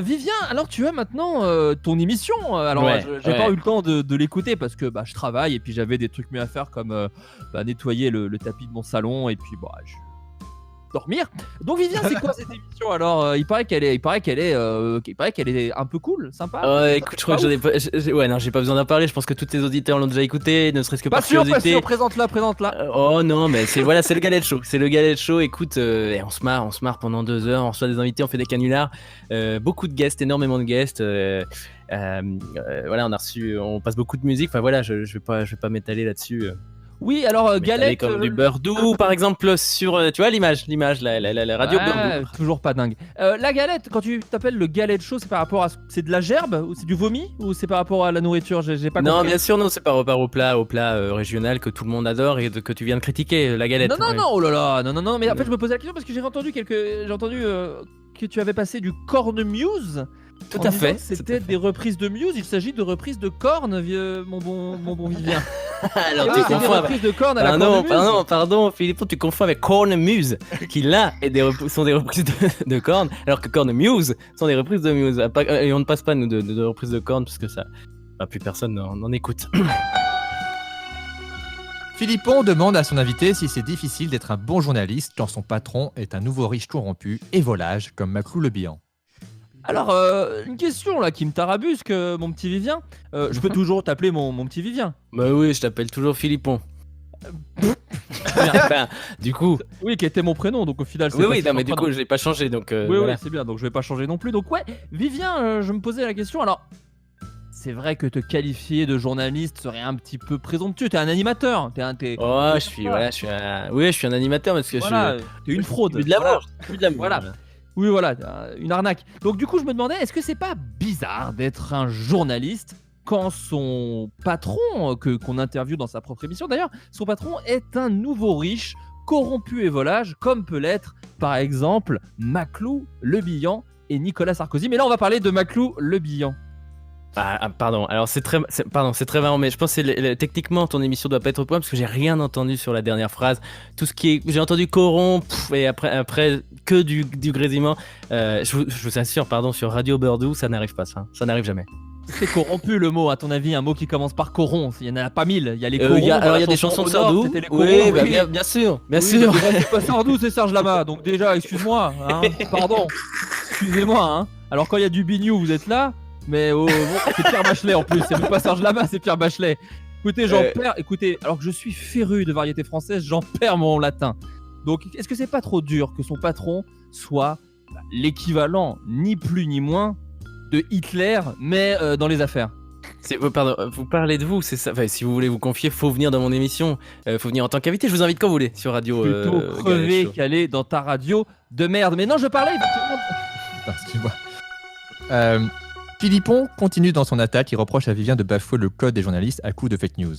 Vivien, alors tu as maintenant ton émission. Alors, Ouais, j'ai ouais. pas eu le temps de l'écouter parce que je travaille et puis j'avais des trucs mieux à faire comme nettoyer le tapis de mon salon et puis dormir. Donc Vivien, c'est quoi cette émission? Alors, il paraît qu'elle est un peu cool, sympa. Ouais, écoute, je crois que j'en ai pas. J'ai pas besoin d'en parler. Je pense que tous tes auditeurs l'ont déjà écouté, ne serait-ce que Pas par sûr, curiosité. présente-la. Oh non, mais c'est le Galette Show. C'est le Galette Show. Écoute, on se marre pendant 2 heures. On reçoit des invités, on fait des canulars. Beaucoup de guests, énormément de guests. On passe beaucoup de musique. Enfin voilà, je vais pas m'étaler là-dessus. Oui, alors Galette. Comme du beurre doux, par exemple, sur, tu vois l'image, la radio beurre doux. Toujours pas dingue. La galette, quand tu t'appelles le Galette Show, c'est par rapport à. C'est de la gerbe ou c'est du vomi ou c'est par rapport à la nourriture? J'ai pas compris. Non, bien sûr, non, c'est par rapport au plat régional que tout le monde adore et que tu viens de critiquer, la galette. Non, Ouais. oh là là, non, mais en fait, je me posais la question parce que j'ai entendu que tu avais passé du cornemuse. Tout En à disant fait. que C'était des reprises de Muse, il s'agit de reprises de cornes, mon bon Vivien. Alors, Et tu oui, c'est des confonds avec... reprises de cornes à la cornemuse. Pardon, Philippon, tu confonds avec Cornemuse, qui là sont des reprises de cornes, alors que Cornemuse sont des reprises de Muse. Et on ne passe pas, nous, de reprises de cornes, parce que ça, plus personne n'en écoute. Philippon demande à son invité si c'est difficile d'être un bon journaliste quand son patron est un nouveau riche corrompu et volage comme Maclou le Bihan. Alors, une question là qui me tarabusque, mon petit Vivien. Je peux toujours t'appeler mon petit Vivien. Bah oui, je t'appelle toujours Philippon. Enfin, du coup, Oui, qui était mon prénom, donc au final, c'est oui, passé non, mais en du train coup, de- je l'ai pas changé, donc Oui, voilà. oui, c'est bien, donc je vais pas changer non plus. Donc ouais, Vivien, je me posais la question, alors, c'est vrai que te qualifier de journaliste serait un petit peu présomptueux, t'es un animateur, Oh, je suis un animateur parce que voilà, t'es une fraude. je suis de l'amour. Voilà. Je suis de l'amour. Voilà. Oui, voilà, une arnaque. Donc du coup, je me demandais, est-ce que c'est pas bizarre d'être un journaliste quand son patron, qu'on interviewe dans sa propre émission d'ailleurs, son patron est un nouveau riche, corrompu et volage, comme peut l'être par exemple Maclou, Le Bihan et Nicolas Sarkozy. Mais là, on va parler de Maclou, Le Bihan. Pardon. Alors c'est très marrant, mais je pense que techniquement ton émission doit pas être au point parce que j'ai rien entendu sur la dernière phrase. Tout ce qui est, j'ai entendu corrompre et après que du grésillement. Je vous assure, pardon, sur Radio Bordeaux, ça n'arrive pas ça. Ça n'arrive jamais. C'est corrompu le mot, à ton avis, un mot qui commence par coron. Il y en a pas 1000. Il y a les Il corons. y a des chansons de Sardou. Oui, bien sûr, bien sûr. C'est pas Sardou, c'est Serge Lama. Donc déjà, excuse-moi, hein, pardon, excusez-moi. Hein. Alors quand il y a du Bignou, vous êtes là, mais bon, c'est Pierre Bachelet en plus. C'est même pas Serge Lama, c'est Pierre Bachelet. Écoutez, j'en perds. Écoutez, alors que je suis féru de variété française, j'en perds mon latin. Donc, est-ce que c'est pas trop dur que son patron soit l'équivalent, ni plus ni moins, de Hitler, mais dans les affaires? Pardon, vous parlez de vous, c'est ça. Enfin, si vous voulez vous confier, faut venir dans mon émission. Faut venir en tant qu'invité. Je vous invite quand vous voulez sur Radio. Plutôt crever Galette Show. qu'aller dans ta radio de merde. Mais non, je parlais effectivement. Putain, excuse-moi. Philippon continue dans son attaque. Il reproche à Vivien de bafouer le code des journalistes à coup de fake news.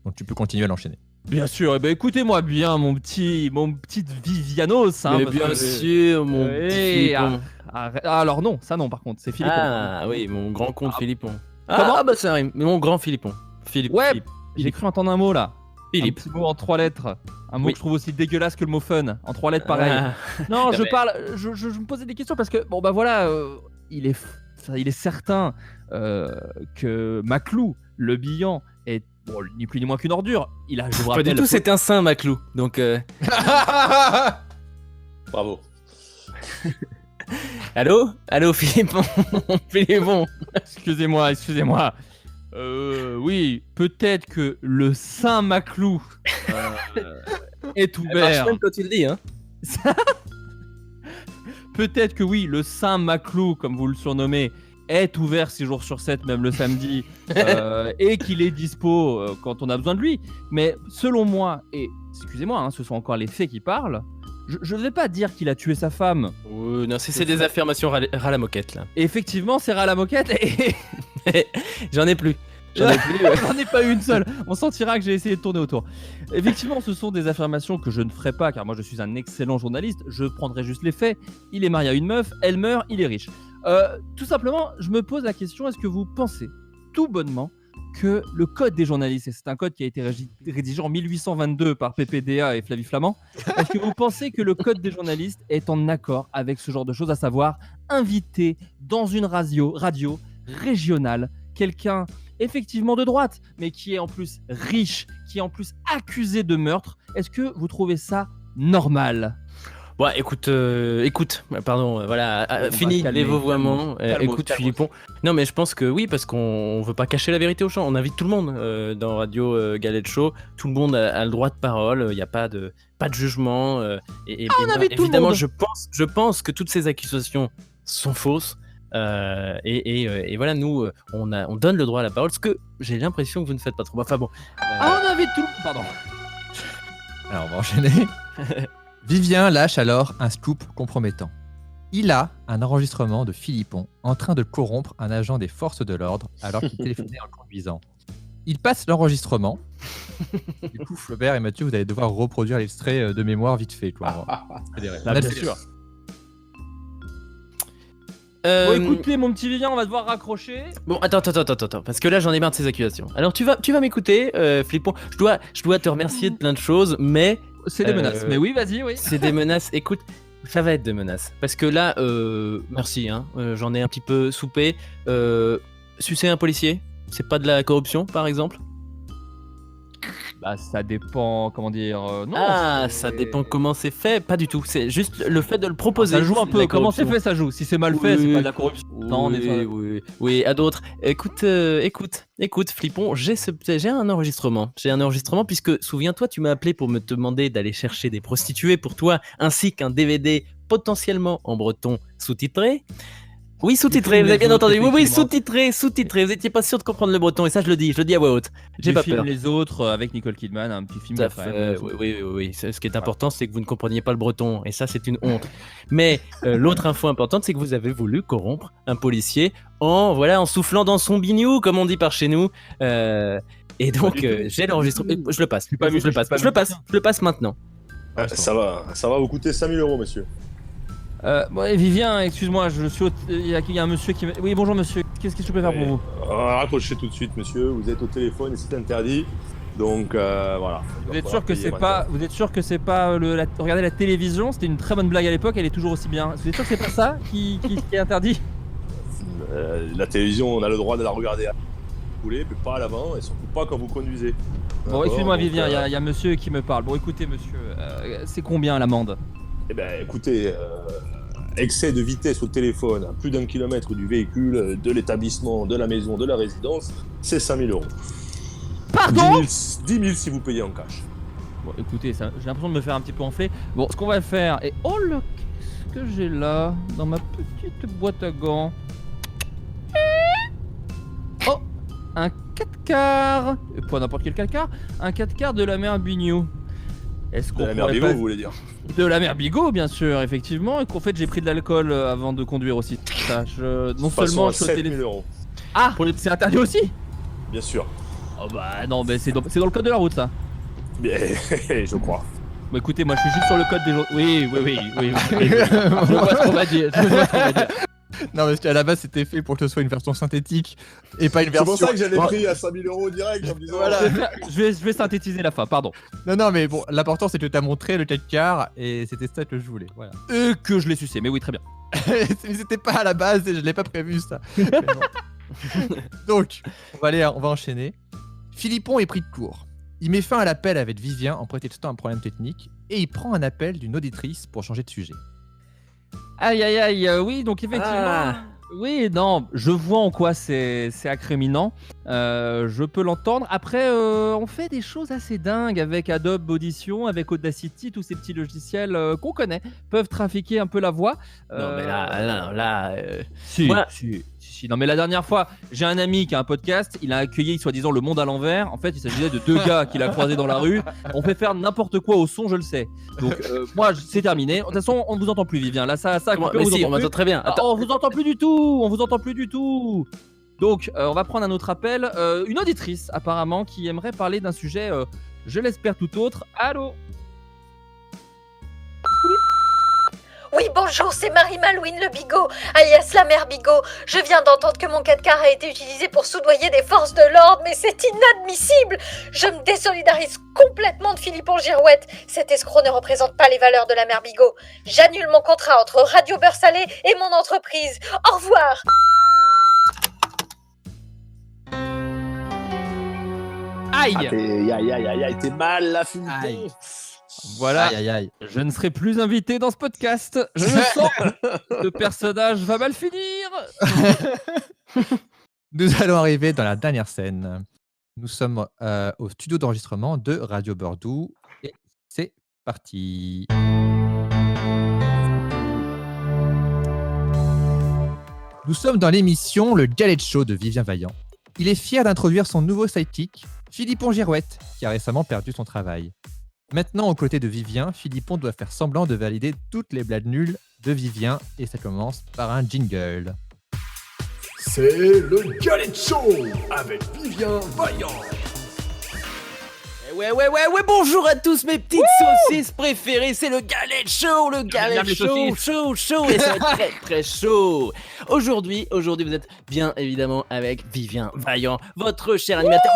Donc tu peux continuer à l'enchaîner. Bien sûr, eh ben, écoutez-moi bien, mon petit Vivianos. Hein, Mais parce bien que- sûr, mon Oui, petit Philippon. alors non, ça non par contre, c'est Philippon. Ah oui, mon grand compte Philippon. Comment Ah bah ça rime. Mais mon grand Philippon. Ouais, Philippe. j'ai cru entendre un mot là. Philippe. Un petit mot en 3 lettres. Un mot Oui. que je trouve aussi dégueulasse que le mot fun. En 3 lettres pareil. Ah. Non, je mais- parle, je me posais des questions parce que, bon bah voilà, il est certain que Maclou, Le Bihan, est bon, ni plus ni moins qu'une ordure. Je vous Pas rappelle, du tout, c'est un saint Maclou. Donc Bravo. allô Philippon. Philippon. Excusez-moi. Oui, peut-être que le Saint Maclou est Elle marche ouvert. même quand tu le dis, hein. Peut-être que oui, le Saint Maclou, comme vous le surnommez, est ouvert 6 jours sur 7, même le samedi, et qu'il est dispo quand on a besoin de lui. Mais selon moi, et excusez-moi, hein, ce sont encore les faits qui parlent, je ne vais pas dire qu'il a tué sa femme. Non, c'est des affirmations ras la moquette là. Et effectivement, c'est ras la moquette, et J'en ai plus. j'en ai pas une seule. On sentira que j'ai essayé de tourner autour. Effectivement, ce sont des affirmations que je ne ferai pas, car moi je suis un excellent journaliste. Je prendrai juste les faits. Il est marié à une meuf, elle meurt, il est riche. Tout simplement, je me pose la question, est-ce que vous pensez tout bonnement que le code des journalistes, et c'est un code qui a été rédigé en 1822 par PPDA et Flavie Flamand, est-ce que vous pensez que le code des journalistes est en accord avec ce genre de choses, à savoir inviter dans une radio régionale quelqu'un effectivement de droite, mais qui est en plus riche, qui est en plus accusé de meurtre? Est-ce que vous trouvez ça normal? Ouais, écoute, pardon, voilà, On va fini calmer, les vouvoiements. Écoute, calmos. Philippon. Non, mais je pense que oui, parce qu'on veut pas cacher la vérité aux gens. On invite tout le monde dans Radio Galette Show. Tout le monde a le droit de parole. Il n'y a pas de jugement. on invite tout le évidemment, monde. je pense que toutes ces accusations sont fausses. Et voilà, nous, on donne le droit à la parole. Ce que j'ai l'impression que vous ne faites pas trop. Enfin bon. Ah, on invite tout le... Pardon. Alors, on va enchaîner. Vivien lâche alors un scoop compromettant. Il a un enregistrement de Philippon en train de corrompre un agent des forces de l'ordre alors qu'il téléphonait en conduisant. Il passe l'enregistrement. Du coup, Flaubert et Mathieu, vous allez devoir reproduire l'extrait de mémoire vite fait. Quoi. Là, bien sûr. Bon, écoutez, mon petit Vivien, on va devoir raccrocher. Bon, attends, parce que là j'en ai marre de ces accusations. Alors tu vas m'écouter, Flippon. Je dois te remercier de plein de choses, mais C'est des menaces. Mais oui, vas-y, oui. c'est des menaces. Écoute, ça va être des menaces. Parce que là, merci, hein, j'en ai un petit peu soupé. Sucer un policier, c'est pas de la corruption, par exemple? Bah, ça dépend, comment dire. Non. Ça dépend comment c'est fait. Pas du tout. C'est juste le fait de le proposer. Ça joue un peu. La Comment c'est corruption. fait, ça joue. Si c'est mal fait, c'est pas de la corruption. Non, on est Oui, à d'autres. Écoute, Flippon, j'ai un enregistrement. J'ai un enregistrement puisque, souviens-toi, tu m'as appelé pour me demander d'aller chercher des prostituées pour toi, ainsi qu'un DVD potentiellement en breton sous-titré. Oui, sous-titré, vous avez bien entendu. Oui, sous-titré. Vous étiez pas sûr de comprendre le breton et ça, je le dis à voix haute. J'ai pas peur. Les autres avec Nicole Kidman, un petit film. Tout à fait, oui. Ce qui est important, c'est que vous ne compreniez pas le breton et ça, c'est une honte. Mais l'autre info importante, c'est que vous avez voulu corrompre un policier en soufflant dans son bignou, comme on dit par chez nous. Et donc, j'ai l'enregistrement. Je le passe maintenant. Ça va vous coûter 5 000 €, monsieur. Vivien, excuse-moi, il y a un monsieur qui... Oui, bonjour monsieur, qu'est-ce que je peux faire pour vous? Raccrochez tout de suite, monsieur, vous êtes au téléphone et c'est interdit. Donc voilà. Vous êtes sûr que c'est pas regarder la télévision, c'était une très bonne blague à l'époque, elle est toujours aussi bien. Vous êtes sûr que c'est pas ça qui est interdit? La télévision, on a le droit de la regarder à vous voulez, mais pas à l'avant et surtout pas quand vous conduisez. Bon, excuse-moi Vivien, il y a monsieur qui me parle. Bon, écoutez monsieur, c'est combien l'amende? Eh ben écoutez, excès de vitesse au téléphone à plus d'1 kilomètre du véhicule, de l'établissement, de la maison, de la résidence, c'est 5 000 €. Pardon? 10 000 si vous payez en cash. Bon, écoutez, j'ai l'impression de me faire un petit peu enfler. Bon, ce qu'on va faire, et oh là, qu'est-ce que j'ai là, dans ma petite boîte à gants? Oh, un 4x4, pas n'importe quel 4x4, un 4x4 de la mère Bignou. Est-ce qu'on de la mère Bigot, vous voulez dire? De la mère Bigot, bien sûr, effectivement, et qu'en fait j'ai pris de l'alcool avant de conduire aussi. Ça, non seulement je suis au 7 000 €. Ah, c'est interdit aussi? Bien sûr. Oh bah non, mais c'est dans le code de la route ça. Bien, je crois. Bon écoutez, moi je suis juste sur le code des gens. Oui. Je vois ce qu'on va dire. Non, parce qu'à la base c'était fait pour que ce soit une version synthétique et pas une version. C'est pour ça que j'avais pris à 5 000 € direct en me disant. Voilà. Je vais synthétiser la fin, pardon. Non, mais bon, l'important c'est que t'as montré le 4x et c'était ça que je voulais. Voilà. Et que je l'ai sucé, mais oui, très bien. Mais c'était pas à la base et je l'ai pas prévu ça. Donc, on va enchaîner. Philippon est pris de court. Il met fin à l'appel avec Vivien en prétextant un problème technique et il prend un appel d'une auditrice pour changer de sujet. Aïe, oui, donc effectivement. Oui, non, je vois en quoi c'est accréminant. Je peux l'entendre. Après, on fait des choses assez dingues avec Adobe Audition, avec Audacity, tous ces petits logiciels qu'on connaît, peuvent trafiquer un peu la voix. Non, mais là. Si. Non, mais la dernière fois, j'ai un ami qui a un podcast, il a accueilli soi-disant Le Monde à l'envers. En fait, il s'agissait de 2 gars qu'il a croisés dans la rue. On fait faire n'importe quoi au son, je le sais. Donc, moi, c'est terminé. De toute façon, on ne vous entend plus, Vivien. Là, ça Mais si, on m'entend très bien. Attends. On vous entend plus du tout. Donc, on va prendre un autre appel. Une auditrice, apparemment, qui aimerait parler d'un sujet, je l'espère, tout autre. Allô? Oui, bonjour, c'est Marie-Malouine Le Bigot, alias la mère Bigot. Je viens d'entendre que mon 4x4 a été utilisé pour soudoyer des forces de l'ordre, mais c'est inadmissible. Je me désolidarise complètement de Philippon Girouette. Cet escroc ne représente pas les valeurs de la mère Bigot. J'annule mon contrat entre Radio Beurre Salé et mon entreprise. Au revoir. Aïe, t'es mal là, Philippon. Voilà, Aïe. Je ne serai plus invité dans ce podcast. Je le sens. Ce personnage va mal finir. Nous allons arriver dans la dernière scène. Nous sommes au studio d'enregistrement de Radio Bordeaux et c'est parti. Nous sommes dans l'émission Le Galette Show de Vivien Vaillant. Il est fier d'introduire son nouveau sidekick, Philippon Girouette, qui a récemment perdu son travail. Maintenant, aux côtés de Vivien, Philippon doit faire semblant de valider toutes les blagues nulles de Vivien et ça commence par un jingle. C'est le Galette Show avec Vivien Vaillant. Ouais, bonjour à tous mes petites saucisses préférées, c'est le Galette Show, chaud, et ça va être très très chaud. Aujourd'hui vous êtes bien évidemment avec Vivien Vaillant, votre cher animateur,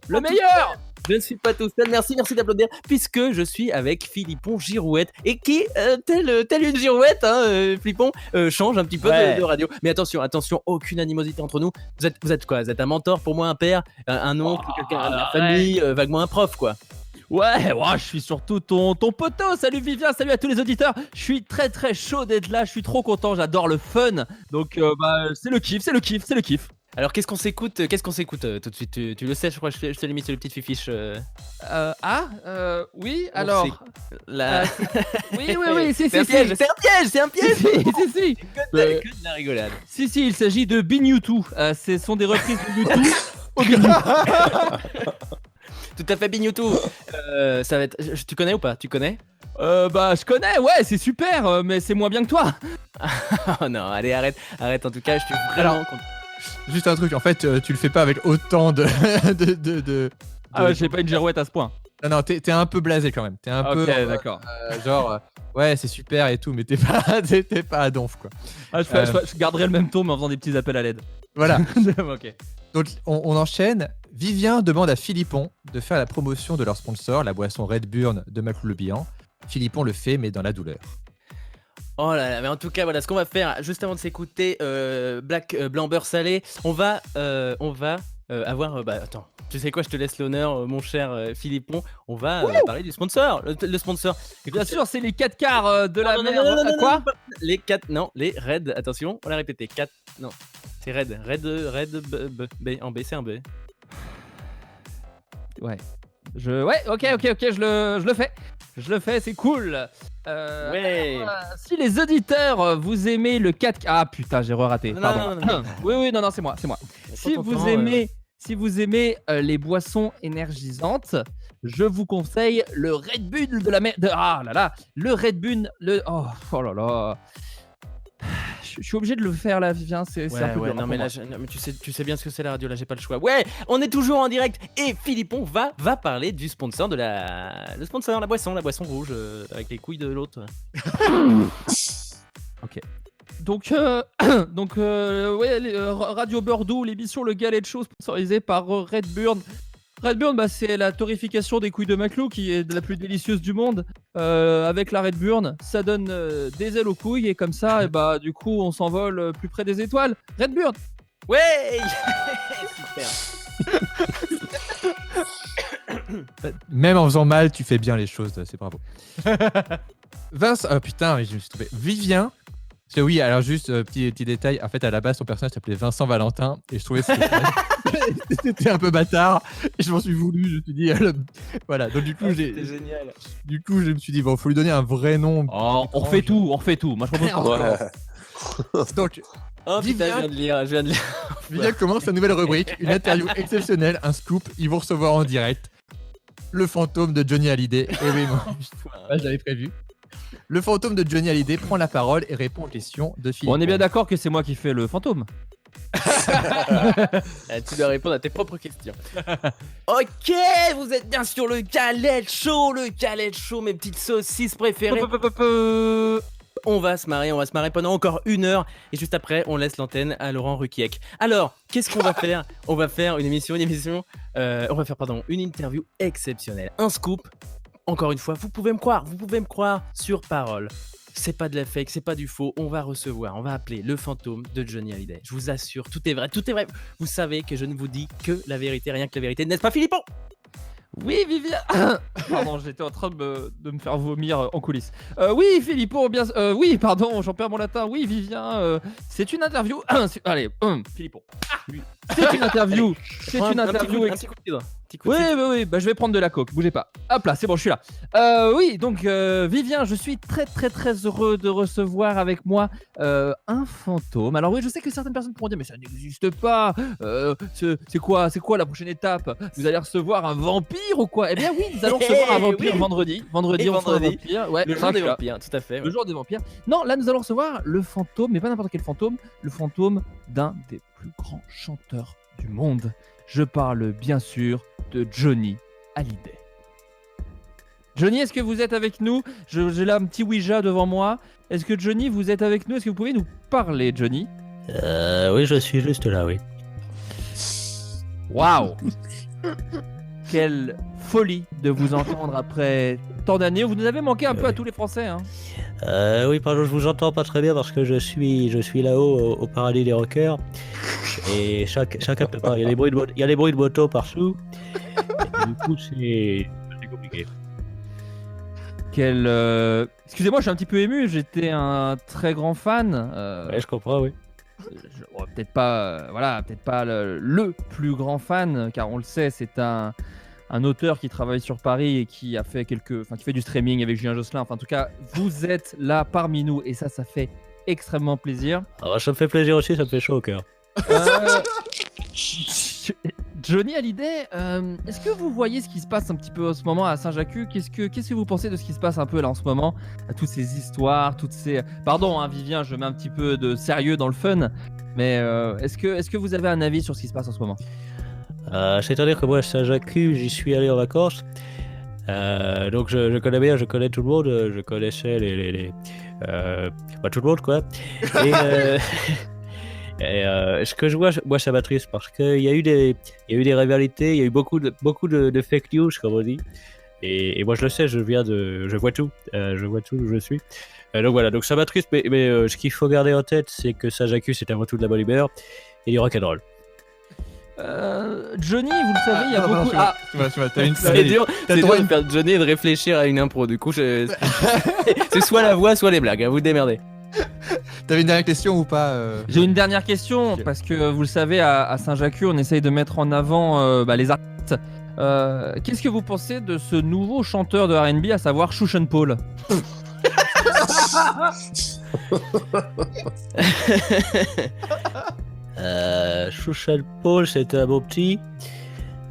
le meilleur. Je ne suis pas tout seul, merci d'applaudir, puisque je suis avec Philippon Girouette, et qui, telle une girouette, Philippon, change un petit peu de radio. Mais attention, aucune animosité entre nous. Vous êtes quoi? Vous êtes un mentor pour moi, un père, un oncle, quelqu'un de la famille, vaguement un prof, quoi. Ouais, je suis surtout ton poteau. Salut Vivien, salut à tous les auditeurs. Je suis très très chaud d'être là, je suis trop content, j'adore le fun. Donc c'est le kiff. Alors qu'est-ce qu'on s'écoute tout de suite, tu le sais, je crois que je te l'ai mis sur les petites fiches. Oui, alors. Oui, c'est un piège. Si. Que de la rigolade. Si, il s'agit de Bin YouTube. Ce sont des reprises de YouTube au Bin YouTube. Tout à fait, Bin YouTube. Ça va être. Tu connais ou pas? Tu connais? Je connais, ouais, c'est super, mais c'est moins bien que toi. Oh non, allez, arrête. En tout cas, je suis vraiment content. Juste un truc, en fait, tu le fais pas avec autant de. Ah ouais, j'ai pas une girouette à ce point. Non, t'es un peu blasé quand même. T'es un peu. D'accord. Ouais, c'est super et tout, mais t'es pas à donf, quoi. Je garderai le même ton, mais en faisant des petits appels à l'aide. Voilà. Ok. Donc, on enchaîne. Vivien demande à Philippon de faire la promotion de leur sponsor, la boisson Red Burn de Maclou le Bihan. Philippon le fait, mais dans la douleur. Oh là là, mais en tout cas, voilà ce qu'on va faire juste avant de s'écouter Blanc Beurre Salé. On va avoir. Attends, tu sais quoi, je te laisse l'honneur, mon cher Philippon. On va parler du sponsor. Le sponsor. Bien sûr, c'est les 4 quarts de la mer. Quoi? Les 4. Non, les Red. Attention, on l'a répété. 4. Non, c'est Red. B. En B, c'est un B. Ouais. Ok, je le fais. Je le fais, c'est cool. Si les auditeurs vous aimez le 4... Ah putain, j'ai raté. Pardon. Non. Oui, non, c'est moi. Si vous aimez les boissons énergisantes, je vous conseille le Red Bull de la mer. Le Red Bull. Oh là là. Je suis obligé de le faire là, Vivien, c'est un peu dur. Non, mais tu sais bien ce que c'est la radio, là j'ai pas le choix. Ouais, on est toujours en direct et Philippon va parler du sponsor de la boisson rouge avec les couilles de l'autre. Ok. Donc, Radio Bordeaux, l'émission Le Galet de Show sponsorisée par Red Burn. Red Burn, c'est la torréfication des couilles de Maclou qui est la plus délicieuse du monde. Avec la Red Burn, ça donne des ailes aux couilles et comme ça, du coup, on s'envole plus près des étoiles. Red Burn. Ouais. Super. Même en faisant mal, tu fais bien les choses, c'est bravo. Vince, putain, je me suis trompé. Vivien. Parce que oui, alors juste petit détail, en fait à la base son personnage s'appelait Vincent Valentin et je trouvais que c'était un peu bâtard et je m'en suis voulu, je me suis dit voilà, donc du coup c'était génial. Du coup je me suis dit bon, faut lui donner un vrai nom. On refait tout, moi je propose. Donc Vivien, je viens de lire. Vivien commence sa nouvelle rubrique, une interview exceptionnelle, un scoop, ils vont recevoir en direct le fantôme de Johnny Hallyday. Et oui, moi je l'avais prévu. Le fantôme de Johnny Hallyday prend la parole et répond aux questions de Philippe. On est bien d'accord que c'est moi qui fais le fantôme. Tu dois répondre à tes propres questions. Ok, vous êtes bien sur le Galet Show, mes petites saucisses préférées. On va se marrer pendant encore 1 heure et juste après on laisse l'antenne à Laurent Ruquiec. Alors, qu'est-ce qu'on va faire? On va faire une interview exceptionnelle, un scoop. Encore une fois, vous pouvez me croire sur parole. C'est pas de la fake, c'est pas du faux. On va appeler le fantôme de Johnny Hallyday. Je vous assure, tout est vrai. Vous savez que je ne vous dis que la vérité, rien que la vérité, n'est-ce pas, Philippon? Oui, Vivien. Pardon, j'étais en train de me faire vomir en coulisses. Oui, Philippon, bien. Oui, pardon, j'en perds mon latin. Oui, Vivien, c'est une interview. Allez, Philippon. Oui. C'est une interview. Oui, je vais prendre de la coke, bougez pas. Hop là, c'est bon, je suis là. Oui, donc Vivien, je suis très très très heureux de recevoir avec moi un fantôme. Alors oui, je sais que certaines personnes pourront dire mais ça n'existe pas. C'est quoi la prochaine étape? Vous allez recevoir un vampire ou quoi? Eh bien oui, nous allons recevoir un vampire vendredi. Vendredi, on reçoit un vampire. Ouais, le jour des vampires, tout à fait. Le jour des vampires. Non, là nous allons recevoir le fantôme, mais pas n'importe quel fantôme, le fantôme d'un des plus grands chanteurs du monde. Je parle bien sûr de Johnny Hallyday. Johnny, est-ce que vous êtes avec nous? J'ai là un petit Ouija devant moi. Est-ce que Johnny, vous êtes avec nous? Est-ce que vous pouvez nous parler, Johnny? Oui, je suis juste là, oui. Waouh. Quelle folie de vous entendre après tant d'années. Vous nous avez manqué un peu à tous les Français. Hein. Oui, pardon, je vous entends pas très bien parce que je suis là-haut au paradis des rockers. Et chacun peut pas. Il y a des bruits de moto partout. Et du coup, c'est compliqué. Excusez-moi, je suis un petit peu ému. J'étais un très grand fan. Ouais, je comprends, oui. Peut-être pas le plus grand fan, car on le sait, c'est un auteur qui travaille sur Paris et qui a fait qui fait du streaming avec Julien Josselin. Enfin, en tout cas, vous êtes là parmi nous et ça fait extrêmement plaisir. Alors, ça me fait plaisir aussi, ça me fait chaud au cœur. Johnny Hallyday, est-ce que vous voyez ce qui se passe un petit peu en ce moment à Saint-Jacques? Qu'est-ce que vous pensez de ce qui se passe un peu là en ce moment? À toutes ces histoires, Pardon, hein, Vivien, je mets un petit peu de sérieux dans le fun, mais est-ce que vous avez un avis sur ce qui se passe en ce moment? C'est-à-dire que moi, à Saint-Jacques, j'y suis allé en vacances. Donc je connais bien, je connais tout le monde, je connaissais tout le monde, quoi. Et ce que je vois, moi, ça m'attriste parce qu'il y a eu des rivalités, il y a eu beaucoup de fake news, comme on dit. Et moi, je le sais, je vois tout où je suis. Donc voilà, donc ça m'attriste, mais ce qu'il faut garder en tête, c'est que Saint-Jacques, c'est avant tout de la bonne humeur et du rock'n'roll. Johnny, vous le savez, il y a beaucoup. T'as une C'est dur de faire Johnny et de réfléchir à une impro. Du coup, c'est soit la voix, soit les blagues. Vous démerdez. T'avais une dernière question ou pas J'ai une dernière question, parce que vous le savez, à Saint-Jacques, on essaye de mettre en avant les artistes. Qu'est-ce que vous pensez de ce nouveau chanteur de R&B, à savoir Chouchen Paul? Chouchen Paul, c'était un beau petit.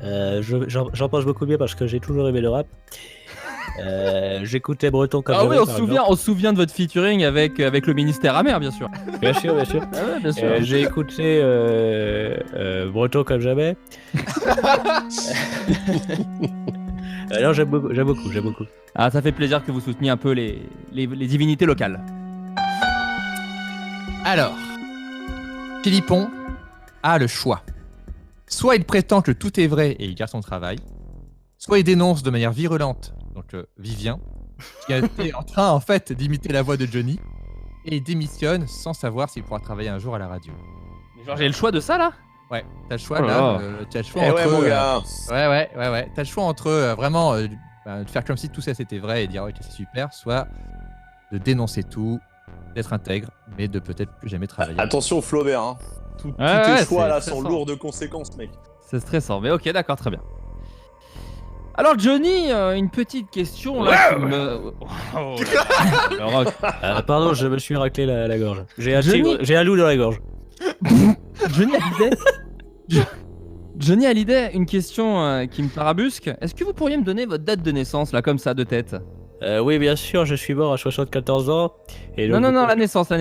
J'en pense beaucoup bien parce que j'ai toujours aimé le rap. J'écoutais Breton comme oui, on se souvient de votre featuring avec le ministère amer, bien sûr. Bien sûr. Ah ouais, bien sûr. J'ai écouté Breton comme jamais. Alors j'aime beaucoup. Ah, ça fait plaisir que vous souteniez un peu les divinités locales. Alors, Philippon a le choix. Soit il prétend que tout est vrai et il garde son travail, soit il dénonce de manière virulente, donc Vivien, qui a été en train en fait d'imiter la voix de Johnny, et il démissionne sans savoir s'il pourra travailler un jour à la radio. Mais genre, j'ai le choix de ça là? Ouais, t'as le choix là. T'as le choix entre. Ouais, mon gars. Ouais. T'as le choix entre vraiment de faire comme si tout ça c'était vrai et dire ok c'est super, soit de dénoncer tout, d'être intègre, mais de peut-être plus jamais travailler. Attention Flaubert, hein. Tous Ouais, tes choix là c'est sont stressant. lourds de conséquences, mec. C'est stressant, mais ok, d'accord, très bien. Alors Johnny, une petite question là. qui me- Oh, le rock. Pardon, je me suis raclé la gorge. J'ai un loup dans la gorge. Johnny Hallyday, une question qui me tarabusque. Est-ce que vous pourriez me donner votre date de naissance là, comme ça, de tête? Oui, bien sûr, je suis mort à 74 ans. Et donc, Non, la naissance. Non,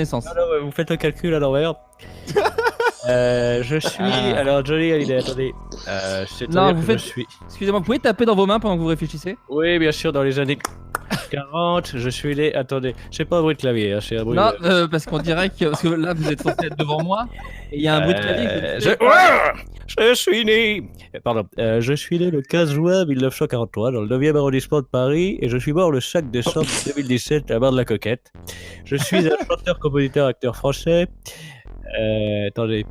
vous faites le calcul à l'envers. Je suis... Alors, Johnny Hallyday, attendez. Non, vous je faites- suis... Excusez-moi, vous pouvez taper dans vos mains pendant que vous réfléchissez? Oui, bien sûr, dans les années 40, je suis né... Attendez, c'est pas un bruit de clavier, hein, c'est un bruit Non, de... parce qu'on dirait que... Parce que là, vous êtes censé être devant moi, et il y a un bruit de clavier. Je suis né... Pardon, je suis né le 15 juin 1943 dans le 9e arrondissement de Paris et je suis mort le 5 décembre 2017 à Bar-de-la-Coquette. Je suis un chanteur, compositeur, acteur français. Attendez...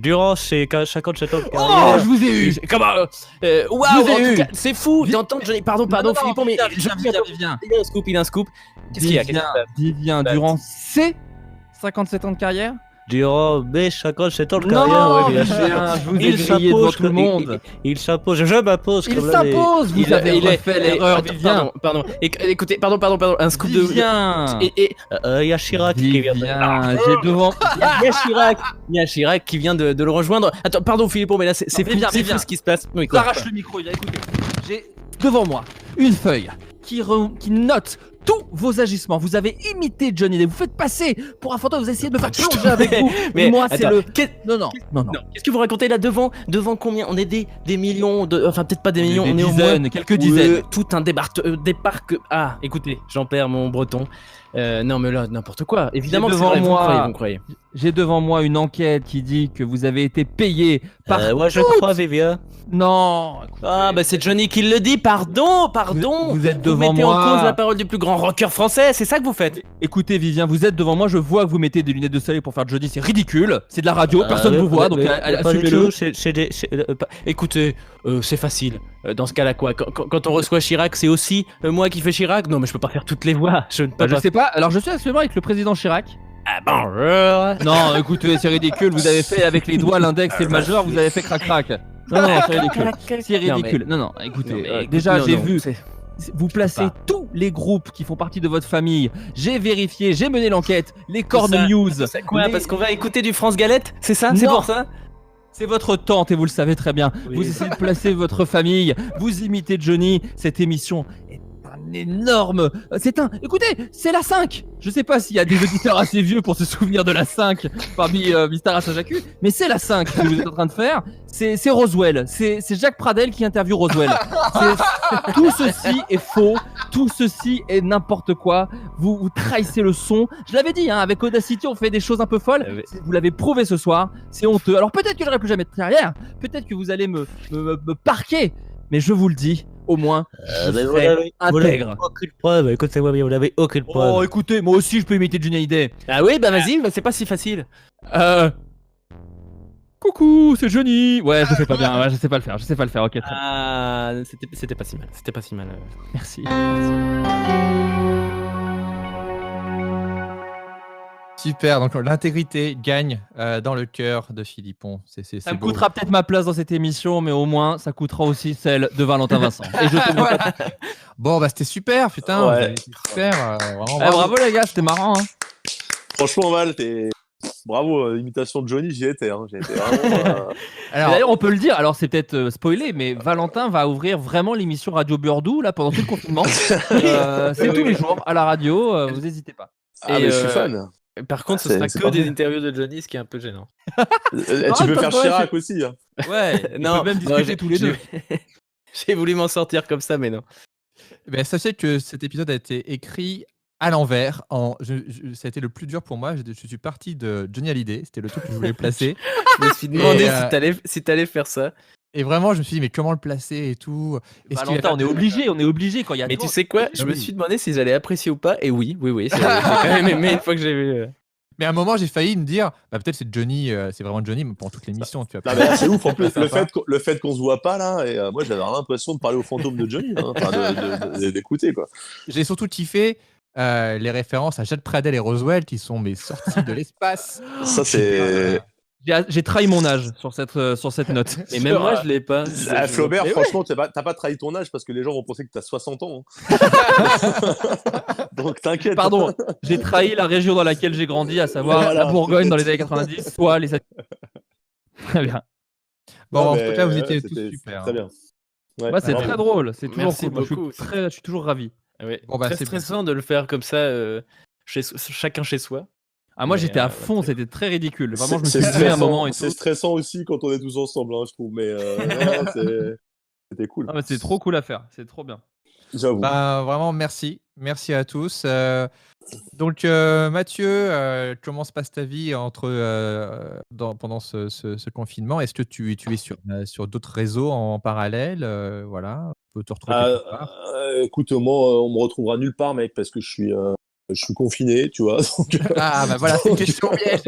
durant ces 57 ans de carrière... Oh, je vous ai eu! Comment Waouh, Je vous ai en tout eu. cas, c'est fou d'entendre Johnny. Pardon, Philippon, mais Viens. il a un scoop, il a un scoop. Qu'est-ce qu'il y a Vivien, durant ces 57 ans de carrière? Durant mes 57 ans de Non, carrière, oui, bien sûr. Vivien, je vous ai Il grillé devant s'impose tout le monde. Il s'impose, je m'impose Il comme là, les- s'impose! Vous avez refait l'erreur, Vivien. Pardon. Écoutez, pardon, un scoop de. Vivien! Il y a Chirac qui vient de... Vivien, j'ai devant... Il y a Chirac qui vient de le rejoindre. Attends, pardon Philippon, mais là c'est fou, Viens, c'est viens. fou ce qui se passe. Oui, Je quoi. arrache le micro, écoutez. J'ai devant moi une feuille qui note tous vos agissements. Vous avez imité Johnny Hallyday. Vous faites passer pour un fantôme. Vous essayez de me faire plonger avec vous. Mais moi, c'est attends, le... Non. Non, qu'est-ce que vous racontez là devant combien? On est des millions de... Enfin peut-être pas des millions, Des on est au dizaines, moins... quelques dizaines. Tout un débarque... Ah, écoutez, j'en perds mon breton. Non mais là, n'importe quoi. Évidemment que c'est devant vrai, moi- vous me croyez. J'ai devant moi une enquête qui dit que vous avez été payé Moi, je crois, Vivien. Non. Ah, bah c'est Johnny qui le dit, pardon. Vous êtes devant mettez moi. en cause la parole du plus grand rocker français, c'est ça que vous faites. Écoutez, Vivien, vous êtes devant moi, je vois que vous mettez des lunettes de soleil pour faire Johnny, c'est ridicule, c'est de la radio, personne ne vous voit, donc assumez-le. Écoutez, c'est facile. Dans ce cas-là, quoi, quand on reçoit Chirac, c'est aussi moi qui fais Chirac. Non, mais je peux pas faire toutes les voix. Je ne peux Je pas. sais pas, alors je suis actuellement avec le président Chirac. Ah, bonjour. Non, écoutez, c'est ridicule, vous avez fait avec les doigts l'index et le majeur, vous avez fait crac-crac. Non, c'est ridicule. C'est ridicule. Non, écoutez, déjà j'ai vu... Vous placez tous les groupes qui font partie de votre famille. J'ai vérifié, j'ai mené l'enquête. Les Cornes News. C'est quoi Parce qu'on va écouter du France Galette, c'est ça? Non. C'est pour ça? C'est votre tante et vous le savez très bien. Oui. Vous essayez de placer votre famille. Vous imitez Johnny. Cette émission est un énorme... Écoutez, c'est la 5. Je sais pas s'il y a des auditeurs assez vieux pour se souvenir de la 5 parmi Mystère à Saint-Jacques, mais c'est la 5 que vous êtes en train de faire. C'est Roswell. C'est Jacques Pradel qui interviewe Roswell. Tout ceci est faux. Tout ceci est n'importe quoi. Vous trahissez le son. Je l'avais dit, hein, avec Audacity, on fait des choses un peu folles. Vous l'avez prouvé ce soir. C'est honteux. Alors peut-être que j'aurai plus jamais de carrière. Peut-être que vous allez me parquer. Mais je vous le dis, au moins, je serai intègre. Aucune preuve, écoutez-moi bien, vous n'avez aucune preuve. Oh, écoutez, moi aussi, je peux imiter Johnny Hallyday. Ah oui, bah vas-y, c'est pas si facile. Coucou, c'est Johnny. Ouais, je sais pas bien, ouais, je sais pas le faire, ok, très bien. Ah, c'était pas si mal, Merci. Super, donc l'intégrité gagne dans le cœur de Philippon. Ça me coûtera peut-être ma place dans cette émission, mais au moins, ça coûtera aussi celle de Valentin Vincent. Et je te vois. Bon, bah c'était super, putain. Ouais. Vous avez été super. Vraiment, Bravo les gars, c'était marrant. Hein. Franchement, Val, bravo, l'imitation de Johnny, j'y étais. J'ai été vraiment. Alors, d'ailleurs, on peut le dire, alors c'est peut-être spoilé, mais Valentin va ouvrir vraiment l'émission Radio Burdou là, pendant tout le confinement. C'est tous les jours à la radio, vous n'hésitez pas. Ah, mais je suis fan. Par contre, ce sera que des interviews de Johnny, ce qui est un peu gênant. Tu peux faire Chirac aussi. Hein. Ouais, non, on peut même discuter tous les deux. J'ai voulu m'en sortir comme ça, mais non. Ben, sachez que cet épisode a été écrit à l'envers. Ça a été le plus dur pour moi. Je suis parti de Johnny Hallyday. C'était le truc que je voulais placer. Je me suis demandé si t'allais faire ça. Et vraiment, je me suis dit, mais comment le placer et tout. Valentin, on est obligé quand il y a. Mais tu sais quoi? Je me suis demandé si j'allais apprécier ou pas. Et oui. J'ai quand même aimé une fois que j'ai vu. Mais à un moment, j'ai failli me dire, bah, peut-être c'est Johnny, c'est vraiment Johnny pour toute l'émission. Tu vois. C'est ouf. En plus, le fait qu'on se voit pas là, et moi j'avais l'impression de parler au fantôme de Johnny, d'écouter quoi. J'ai surtout kiffé les références à Jacques Pradel et Roswell qui sont sortis de l'espace. Ça c'est. J'ai trahi mon âge sur cette note. Et même moi, je l'ai pas. Flaubert, franchement, t'as pas trahi ton âge parce que les gens vont penser que t'as 60 ans. Hein. Donc t'inquiète. Pardon, j'ai trahi la région dans laquelle j'ai grandi, à savoir la Bourgogne dans les années 90, soit les... Très bien. Bon, en tout cas, vous étiez tous super. Très bien. Ouais, c'est très drôle, c'est toujours Merci cool. beaucoup. Je suis toujours ravi. Ouais. Bon, bah, très stressant de le faire comme ça, chacun chez soi. Ah, moi j'étais à fond, c'était très ridicule. Vraiment, je me suis levé un moment et tout. C'est stressant aussi quand on est tous ensemble, hein, je trouve, mais c'était cool. Ah, mais c'est trop cool à faire, c'est trop bien. J'avoue. Bah, vraiment, merci. Merci à tous. Donc, Mathieu, comment se passe ta vie pendant ce confinement? Est-ce que tu es sur d'autres réseaux en parallèle? Voilà, on peut te retrouver quelque part. Écoute, moi, on me retrouvera nulle part, mec, parce que je suis confiné, tu vois. Donc, Ah, bah voilà, c'est une question piège.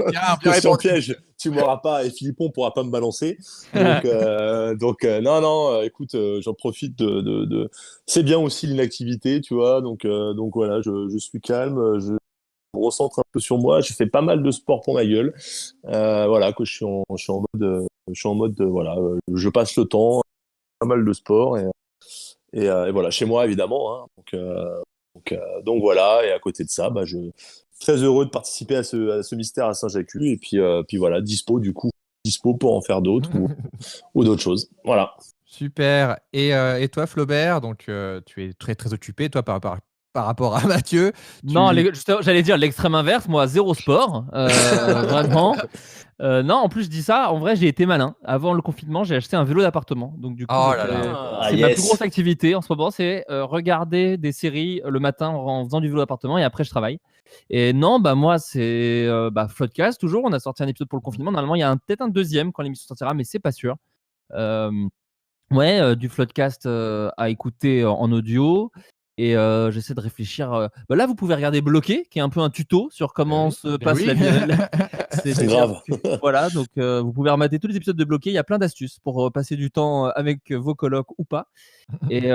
question piège, tu m'auras pas et Philippon pourra pas me balancer. Donc, non, écoute, j'en profite de. C'est bien aussi l'inactivité, tu vois. Donc voilà, je suis calme, je me recentre un peu sur moi. J'ai fait pas mal de sport pour ma gueule. Voilà, que je suis en mode, voilà, je passe le temps, pas mal de sport et voilà, chez moi évidemment. Hein, donc voilà, et à côté de ça, je suis très heureux de participer à ce mystère à Saint-Jacques et puis voilà, dispo pour en faire d'autres ou d'autres choses. Voilà. Super. Et toi, Flaubert, donc tu es très très occupé, toi, par rapport à Mathieu. Non, j'allais dire l'extrême inverse, moi, zéro sport, vraiment. Non, en plus je dis ça, en vrai j'ai été malin. Avant le confinement, j'ai acheté un vélo d'appartement. Donc du coup, Oh là là. Ah, c'est ma yes. plus grosse activité en ce moment, c'est regarder des séries le matin en faisant du vélo d'appartement et après je travaille. Et non, bah moi c'est Floodcast toujours. On a sorti un épisode pour le confinement. Normalement, il y a peut-être un deuxième quand l'émission sortira, mais c'est pas sûr. Euh, du Floodcast à écouter en audio. Et j'essaie de réfléchir. Là, vous pouvez regarder Bloqué, qui est un peu un tuto sur comment se passe la vie. C'est grave. Voilà, donc vous pouvez remater tous les épisodes de Bloqué. Il y a plein d'astuces pour passer du temps avec vos colocs ou pas. Et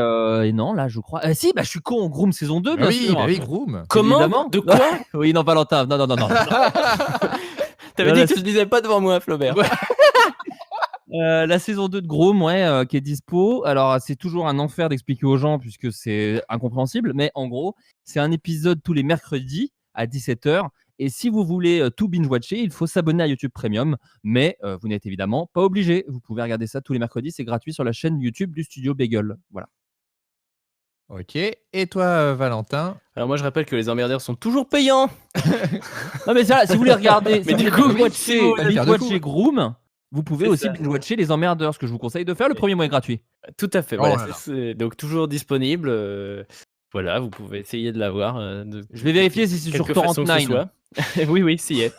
non, là, je crois. Si, je suis con. Groom saison 2, bien sûr. Oui, Groom. Comment? Évidemment. De quoi? Oui, non, Valentin. Non. T'avais dit que tu le disais pas devant moi, Flaubert. La saison 2 de Groom, qui est dispo. Alors, c'est toujours un enfer d'expliquer aux gens puisque c'est incompréhensible. Mais en gros, c'est un épisode tous les mercredis à 17h. Et si vous voulez tout binge-watcher, il faut s'abonner à YouTube Premium. Mais vous n'êtes évidemment pas obligé. Vous pouvez regarder ça tous les mercredis. C'est gratuit sur la chaîne YouTube du studio Bagel. Voilà. Ok. Et toi, Valentin? Alors moi je rappelle que les emmerdeurs sont toujours payants. Non, mais ça, si vous voulez regarder, Mais du coup, binge-watcher Groom, vous pouvez C'est aussi ça. binge-watcher les emmerdeurs. Ce que je vous conseille de faire, le premier mois est gratuit. Tout à fait. Oh Voilà, là là. c'est donc toujours disponible. Voilà, vous pouvez essayer de l'avoir. Je vais vérifier si c'est sur quelque façon que ce Torrent9. soit. oui, s'y est.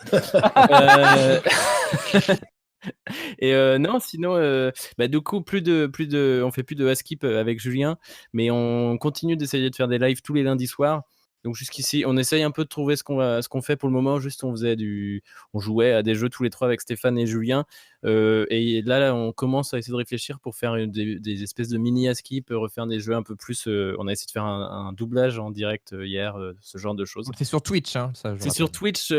Et non, sinon, du coup, on fait plus de Askip avec Julien, mais on continue d'essayer de faire des lives tous les lundis soirs. Donc jusqu'ici, on essaye un peu de trouver ce qu'on fait pour le moment. Juste, on jouait à des jeux tous les trois avec Stéphane et Julien. Et là, on commence à essayer de réfléchir pour faire des espèces de mini Askip, refaire des jeux un peu plus. On a essayé de faire un doublage en direct hier, ce genre de choses. Donc, c'est sur Twitch, hein, ça. C'est sur Twitch,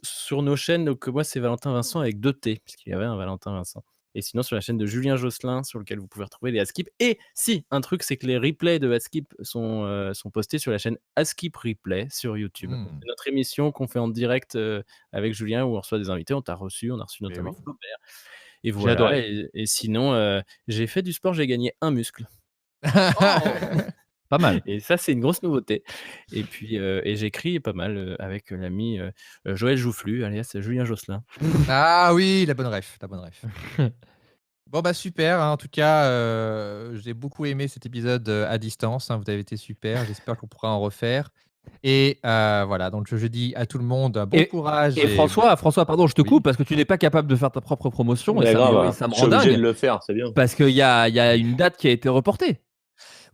sur nos chaînes. Donc moi, c'est Valentin Vincent avec 2 T, puisqu'il y avait un Valentin Vincent. Et sinon, sur la chaîne de Julien Josselin, sur lequel vous pouvez retrouver les Askip. Et si, un truc, c'est que les replays de Askip sont postés sur la chaîne Askip Replay sur YouTube. C'est notre émission qu'on fait en direct avec Julien, où on reçoit des invités. On a reçu notamment Flaubert. Et voilà. adoré. Et sinon, j'ai fait du sport, j'ai gagné 1 muscle. Pas mal. Et ça, c'est une grosse nouveauté. Et puis, j'écris pas mal avec l'ami Joël Joufflu, alias Julien Josselin. Ah oui, la bonne ref. Bon, super. En tout cas, j'ai beaucoup aimé cet épisode à distance. Vous avez été super. J'espère qu'on pourra en refaire. Et voilà, donc je dis à tout le monde bon courage. Et François, pardon, je te coupe parce que tu n'es pas capable de faire ta propre promotion. Et ça me rend dingue. De le faire, c'est bien. Parce qu'il y a une date qui a été reportée.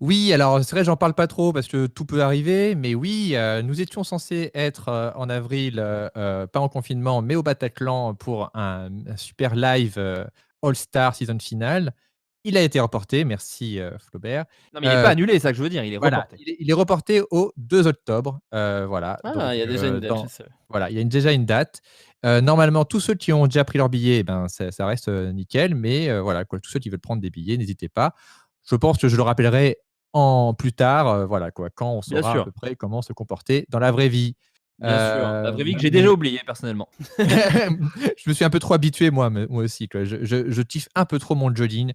Oui, alors c'est vrai, j'en parle pas trop parce que tout peut arriver, mais oui, nous étions censés être en avril, pas en confinement, mais au Bataclan pour un super live All-Star Season Finale. Il a été reporté, merci Flaubert. Non, mais il n'est pas annulé, c'est ça que je veux dire, il est reporté. Il est reporté au 2 octobre. Voilà. Ah, Donc, il y a déjà une date. Voilà, il y a déjà une date. Normalement, tous ceux qui ont déjà pris leur billet, ça reste nickel, mais voilà, tous ceux qui veulent prendre des billets, n'hésitez pas. Je pense que je le rappellerai plus tard, quand on saura à peu près comment se comporter dans la vraie vie. Bien sûr, la vraie vie que j'ai déjà oubliée personnellement. Je me suis un peu trop habitué moi aussi. Je kiffe un peu trop mon jogging.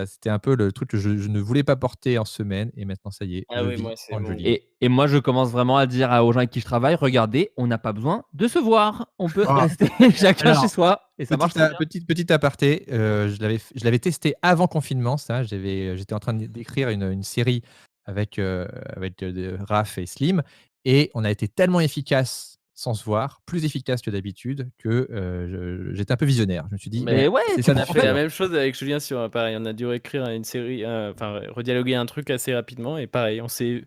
C'était un peu le truc que je ne voulais pas porter en semaine et maintenant ça y est. Ah oui, moi c'est jogging. Et moi je commence vraiment à dire aux gens avec qui je travaille, regardez, on n'a pas besoin de se voir, on peut rester chacun chez soi et ça marche très bien. Petite aparté, je l'avais testé avant confinement ça. J'étais en train d'écrire une série avec Raph et Slim et on a été tellement efficace sans se voir, plus efficace que d'habitude, que j'étais un peu visionnaire. Je me suis dit, mais ouais, on a fait la même chose avec Julien sur pareil. On a dû écrire une série, redialoguer un truc assez rapidement et pareil, on s'est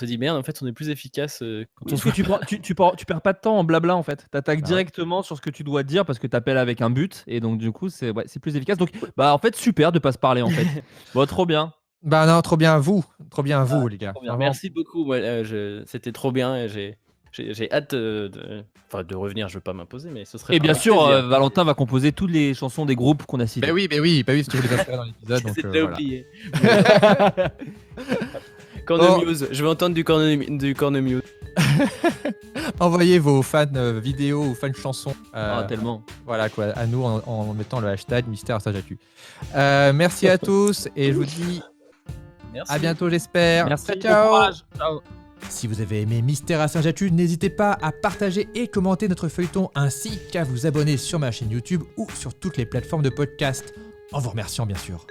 dit merde, en fait, on est plus efficace. Parce que tu perds pas de temps en blabla en fait. T'attaques directement sur ce que tu dois dire parce que t'appelles avec un but et donc du coup c'est plus efficace. Donc en fait super de pas se parler en fait. Bon, trop bien. Non, trop bien à vous, les gars. Merci beaucoup. C'était trop bien et j'ai hâte de revenir. Je veux pas m'imposer, mais ce serait. Et bien sûr, Valentin va composer toutes les chansons des groupes qu'on a cités. Bah oui, si tu voulais pas faire dans l'épisode. C'était oublié. Cornemuse, je veux entendre du Cornemuse. Envoyez vos fans vidéo ou fans chansons. Tellement. Voilà à nous en mettant le hashtag Mystère Sage Actu. Merci à tous et je vous dis à bientôt, j'espère. Merci. Ciao. Bon courage. Ciao. Si vous avez aimé Mystère à Saint-Jatu, n'hésitez pas à partager et commenter notre feuilleton ainsi qu'à vous abonner sur ma chaîne YouTube ou sur toutes les plateformes de podcast, en vous remerciant bien sûr.